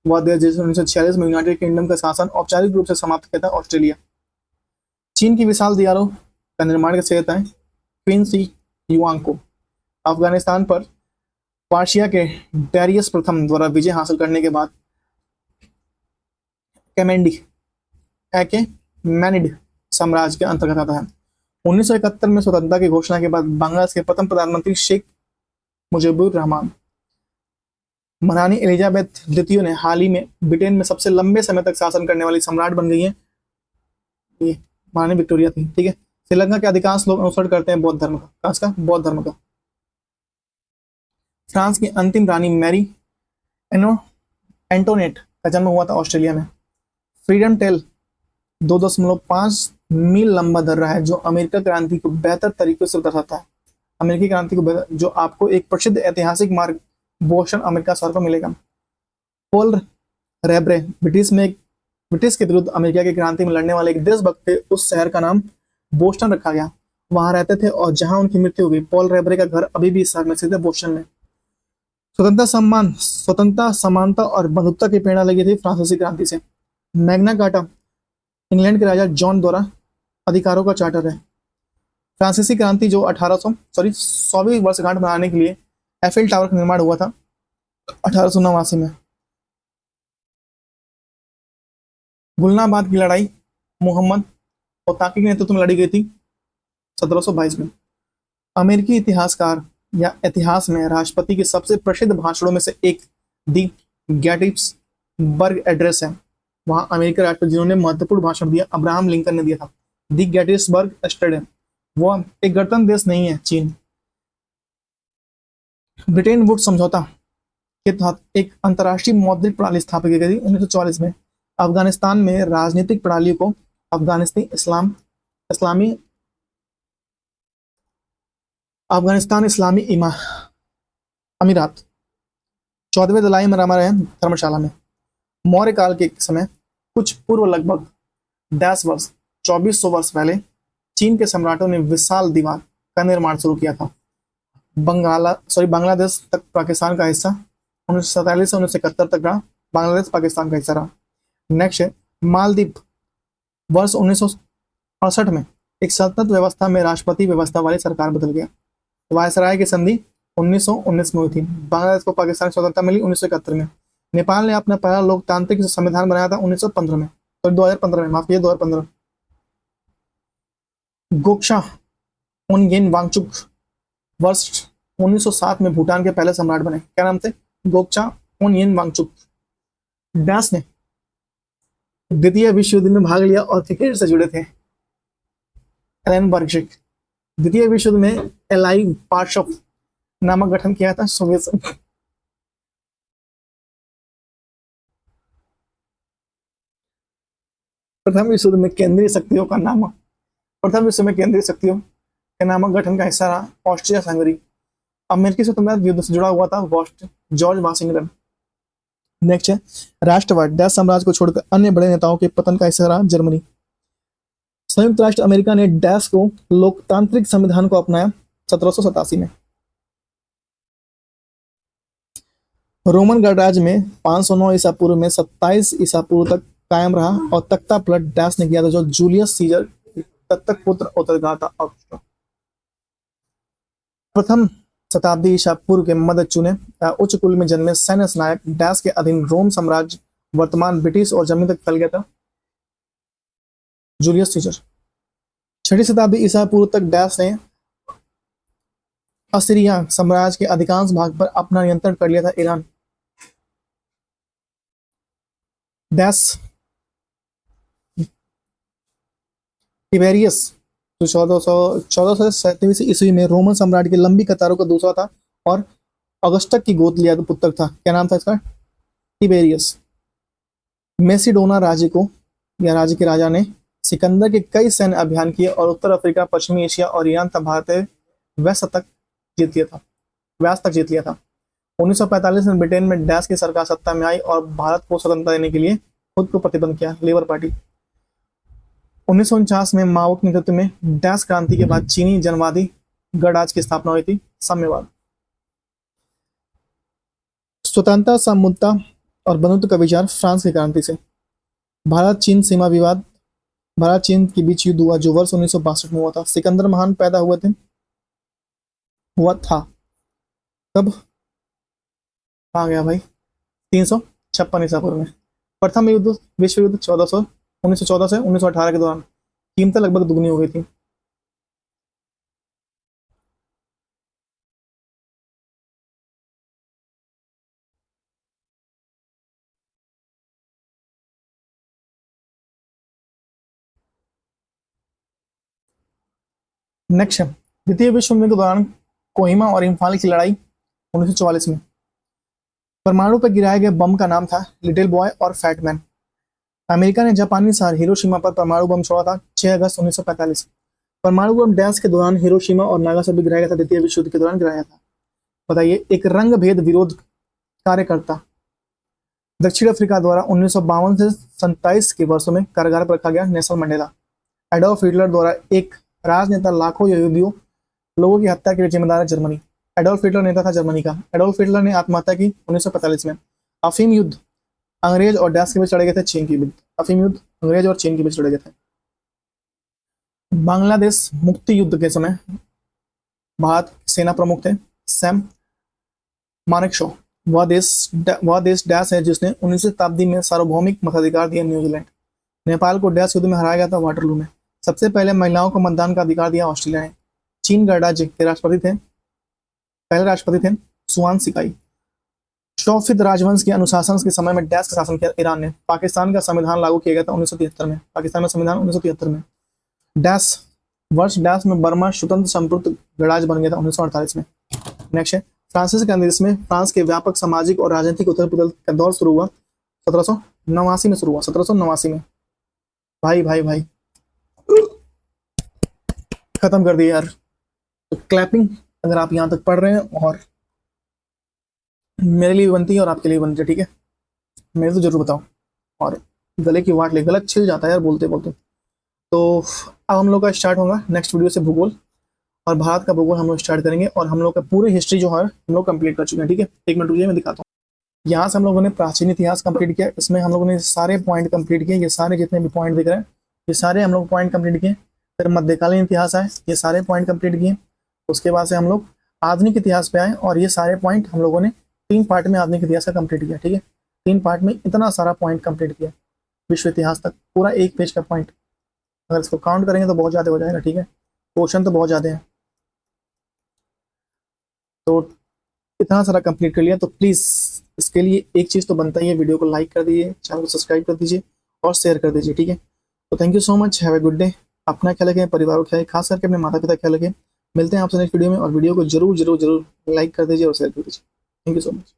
वह देश जिसने 1946 में यूनाइटेड किंगडम का शासन औपचारिक रूप से समाप्त किया था, ऑस्ट्रेलिया। चीन की विशाल दीवारों का निर्माण के श्रेय है क्वीन सी युआंग को। अफगानिस्तान पर पर्शिया के डैरियस प्रथम द्वारा विजय हासिल करने के बाद मैनिड साम्राज्य के अंतर्गत आता है। 1971 में स्वतंत्रता की घोषणा के बाद बांग्लादेश के प्रथम प्रधानमंत्री शेख मुजीबुर रहमान महारानी एलिजाबेथ द्वितीय ने हाल ही में ब्रिटेन में सबसे लंबे समय तक शासन करने वाली सम्राट बन गई है। ये महारानी विक्टोरिया थी। ठीक है। श्रीलंका के अधिकांश लोग अनुसरण करते हैं बौद्ध धर्म का। बौद्ध धर्म का। फ्रांस की अंतिम रानी मैरी एंटोनेट का जन्म हुआ था ऑस्ट्रेलिया में। फ्रीडम टेल 2.5 मील लंबा दर्रा है जो अमेरिका क्रांति को बेहतर तरीके से दर्शाता है। अमेरिकी क्रांति को जो आपको एक प्रसिद्ध ऐतिहासिक मार्ग बोस्टन अमेरिका शहर पर मिलेगा। पॉल रेब्रे ब्रिटिश के विरुद्ध अमेरिका की क्रांति में लड़ने वाले एक देशभक्त थे। उस शहर का नाम बोस्टन रखा गया। वहां रहते थे और जहां उनकी मृत्यु हो गई। पॉल रेब्रे का घर अभी भी इस शहर में स्थित है, बोस्टन में। स्वतंत्रता, समानता और बंधुत्व की प्रेरणा लगी थी फ्रांसीसी क्रांति से। मैग्ना कार्टा इंग्लैंड के राजा जॉन द्वारा अधिकारों का चार्टर है। फ्रांसीसी क्रांति जो 100वीं वर्षगांठ मनाने के लिए एफिल टावर का निर्माण हुआ था 1889 में। गुलनाबाद की लड़ाई मोहम्मद और ताकी के नेतृत्व में लड़ी गई थी 1722 में। अमेरिकी इतिहासकार या इतिहास में राष्ट्रपति के सबसे प्रसिद्ध भाषणों में से एक दी गेटिसबर्ग एड्रेस है। वहां अमेरिकी राष्ट्रपति जिन्होंने महत्वपूर्ण भाषण दिया अब्राहम लिंकन ने दिया था। दी गेटिसबर्ग स्टेडियम। वह एक गणतंत्र देश नहीं है, चीन। ब्रिटेन वुड्स समझौता के तहत एक अंतर्राष्ट्रीय मौद्रिक प्रणाली स्थापित की गई थी 1944 में। अफगानिस्तान में राजनीतिक प्रणाली को अफगानिस्तान इस्लामी अमीरात 14वें दलाई लामा रहे धर्मशाला में। मौर्य काल के समय कुछ पूर्व लगभग 10 वर्ष 2400 वर्ष पहले चीन के सम्राटों ने विशाल दीवार का निर्माण शुरू किया था। बांग्लादेश तक पाकिस्तान का हिस्सा 1947 से 1971 तक रहा। बांग्लादेश पाकिस्तान का हिस्सा रहा। नेक्स्ट है मालदीव। वर्ष 1968 में एक सल्तनत व्यवस्था में राष्ट्रपति व्यवस्था वाली सरकार बदल गया। वायसराय की संधि 1919 में हुई थी। बांग्लादेश को पाकिस्तान की स्वतंत्रता मिली 1971 में। नेपाल ने अपना पहला लोकतांत्रिक संविधान बनाया था 1915 में, तो 2015 में, माफ कीजिए 2015। गोक्शा ओनगेन वांगचुक वर्ष 1907 में भूटान के पहले सम्राट बने। क्या नाम थे? गोक्शा ओनगेन वांगचुक। दास ने द्वितीय विश्व युद्ध में भाग लिया और क्रिकेट से जुड़े थे। एलन बर्शिक द्वितीय विश्व युद्ध में एलाई पार्शफ नामक गठन किया था सोवियत संघ। प्रथम विश्व युद्ध में केंद्रीय शक्तियों के नामक गठन का हिस्सा रहा ऑस्ट्रिया हंगरी। अमेरिकी स्वतंत्रता युद्ध से जुड़ा हुआ था जॉर्ज वाशिंगटन। नेक्स्ट है राष्ट्रवाद। डैश साम्राज्य को छोड़कर अन्य बड़े नेताओं के पतन का हिस्सा रहा जर्मनी। संयुक्त राष्ट्र अमेरिका ने डैश को लोकतांत्रिक संविधान को अपनाया 1787 में। रोमन गणराज्य में 509 ईसा पूर्व में 27 ईसा पूर्व तक कायम रहा और तख्ता पलट डैश ने किया था, जो जूलियस सीजर तक पुत्र उत्तराधिकारी था। प्रथम शताब्दी ईसा पूर्व के मध्य चुने उच्च कुल में जन्मे सैन्य नायक डैश के अधीन रोम साम्राज्य वर्तमान ब्रिटिश और जर्मनी तक फैल गया था। Julius Caesar. 6वीं शताब्दी ईसा पूर्व तक डैश ने असीरिया साम्राज्य के अधिकांश भाग पर अपना नियंत्रण कर लिया था। ईरान। डैश टिबेरियस जो 1400 से 37 ईस्वी में रोमन साम्राज्य की लंबी कतारों का दूसरा था और अगस्टक की गोद लिया पुत्र था। क्या नाम था इसका? टिबेरियस। मेसिडोना राज्य के राजा ने सिकंदर के कई सैन्य अभियान किए और उत्तर अफ्रीका, पश्चिमी एशिया और ईरान तक भारत व्यास तक जीत लिया था। 1945 में ब्रिटेन में डैश की सरकार सत्ता में आई और भारत को स्वतंत्रता देने के लिए खुद को प्रतिबद्ध किया। Labour party. 1949 में माओ के नेतृत्व में डैश क्रांति के बाद चीनी जनवादी गणराज्य की स्थापना हुई थी। साम्यवाद। स्वतंत्रता, सामूहिकता और बंधुत्व का विचार फ्रांस की क्रांति से। भारत चीन सीमा विवाद। भारत चीन के बीच युद्ध हुआ जो वर्ष 1962 में हुआ था। सिकंदर महान पैदा हुआ था कब? आ गया भाई 356 ईसा पूर्व में। प्रथम विश्व युद्ध 1914 से 1918 के दौरान कीमतें लगभग दुगनी हो गई थी। नेक्स्ट द्वितीय विश्व युद्ध के दौरान कोहिमा और इम्फाल की लड़ाई 1944 में। परमाणु पर गिराए गए बम का नाम था लिटिल बॉय और फैट मैन। अमेरिका ने जापानी शहर हिरोशिमा पर परमाणु बम छोड़ा था 6 अगस्त 1945। परमाणु बम डैश के दौरान हिरोशिमा और नागासाकी गिराया गया था। द्वितीय विश्व युद्ध के दौरान गिराया था। बताइए एक रंग भेद विरोध कार्यकर्ता दक्षिण अफ्रीका द्वारा 1952 से 27 के वर्षों में कारागार पर रखा गया नेल्सन मंडेला। एडोल्फ हिटलर द्वारा एक राजनेता लाखों यहूदियों लोगों की हत्या के लिए जिम्मेदार है जर्मनी। एडोल्फ हिटलर नेता था जर्मनी का। एडोल्फ हिटलर ने आत्महत्या की 1945 में। अफीम युद्ध अंग्रेज और डैश के बीच लड़े गए थे। चीन के बीच अफीम युद्ध अंग्रेज और चीन के बीच लड़े गए थे। बांग्लादेश मुक्ति युद्ध के समय भारत सेना प्रमुख थे सैम मानेकशॉ। वह देश डैश है जिसने 19वीं शताब्दी में सार्वभौमिक मताधिकार दिया न्यूजीलैंड। नेपाल को डैश युद्ध में हराया गया था वाटरलू में। सबसे पहले महिलाओं को मतदान का अधिकार दिया ऑस्ट्रेलिया ने। चीन गणराज्य के पहले राष्ट्रपति थे सुआन सिकाई। शौफिद राजवंश के अनुशासन के समय में डैश का शासन किया ईरान ने। पाकिस्तान का संविधान लागू किया गया था 1973 में। पाकिस्तान में संविधान 1973 में। डैश में बर्मा स्वतंत्र संपूर्ण गणराज्य बन गया था 1948 में। नेक्स्ट है फ्रांसीसी क्रांति में फ्रांस के व्यापक सामाजिक और राजनीतिक उथल पुथल का दौर शुरू हुआ 1789 में शुरू हुआ। 1789 में भाई खत्म कर दिया यार। तो क्लैपिंग अगर आप यहां तक पढ़ रहे हैं और मेरे लिए भी बनती है और आपके लिए भी बनती है, ठीक है। मेरे तो जरूर बताओ। और गले की वाट ले, गला छिल जाता है यार बोलते बोलते। तो अब हम लोग का स्टार्ट होगा नेक्स्ट वीडियो से भूगोल, और भारत का भूगोल हम लोग स्टार्ट करेंगे। और हम लोग का पूरी हिस्ट्री जो है हम लोग कंप्लीट कर चुके हैं, ठीक है। एक मिनट रुकिए, मैं दिखाता हूँ। यहाँ से हम लोगों ने प्राचीन इतिहास कंप्लीट किया, इसमें हम लोगों ने सारे पॉइंट कंप्लीट किए, ये सारे जितने भी पॉइंट दिख रहे हैं ये सारे हम लोग पॉइंट कंप्लीट किए। फिर मध्यकालीन इतिहास आए, ये सारे पॉइंट कंप्लीट किए। उसके बाद से हम लोग आधुनिक इतिहास पे आए, और ये सारे पॉइंट हम लोगों ने 3 पार्ट में आधुनिक इतिहास का कंप्लीट किया, ठीक है। 3 पार्ट में इतना सारा पॉइंट कंप्लीट किया, विश्व इतिहास तक पूरा 1 पेज का पॉइंट। अगर इसको काउंट करेंगे तो बहुत ज़्यादा हो जाएगा, ठीक है। क्वेश्चन तो बहुत ज़्यादा है, तो इतना सारा कंप्लीट कर लिया। तो प्लीज़ इसके लिए एक चीज़ तो बनता ही है, वीडियो को लाइक कर दीजिए, चैनल को सब्सक्राइब कर दीजिए और शेयर कर दीजिए, ठीक है। तो thank you so much, have a good day. अपना ख्याल रखें, परिवार को ख्याल, खास करके अपने माता पिता का ख्याल रखें। मिलते हैं आपसे नेक्स्ट वीडियो में, और वीडियो को जरूर जरूर जरूर लाइक कर दीजिए और शेयर कर दीजिए। Thank you so much.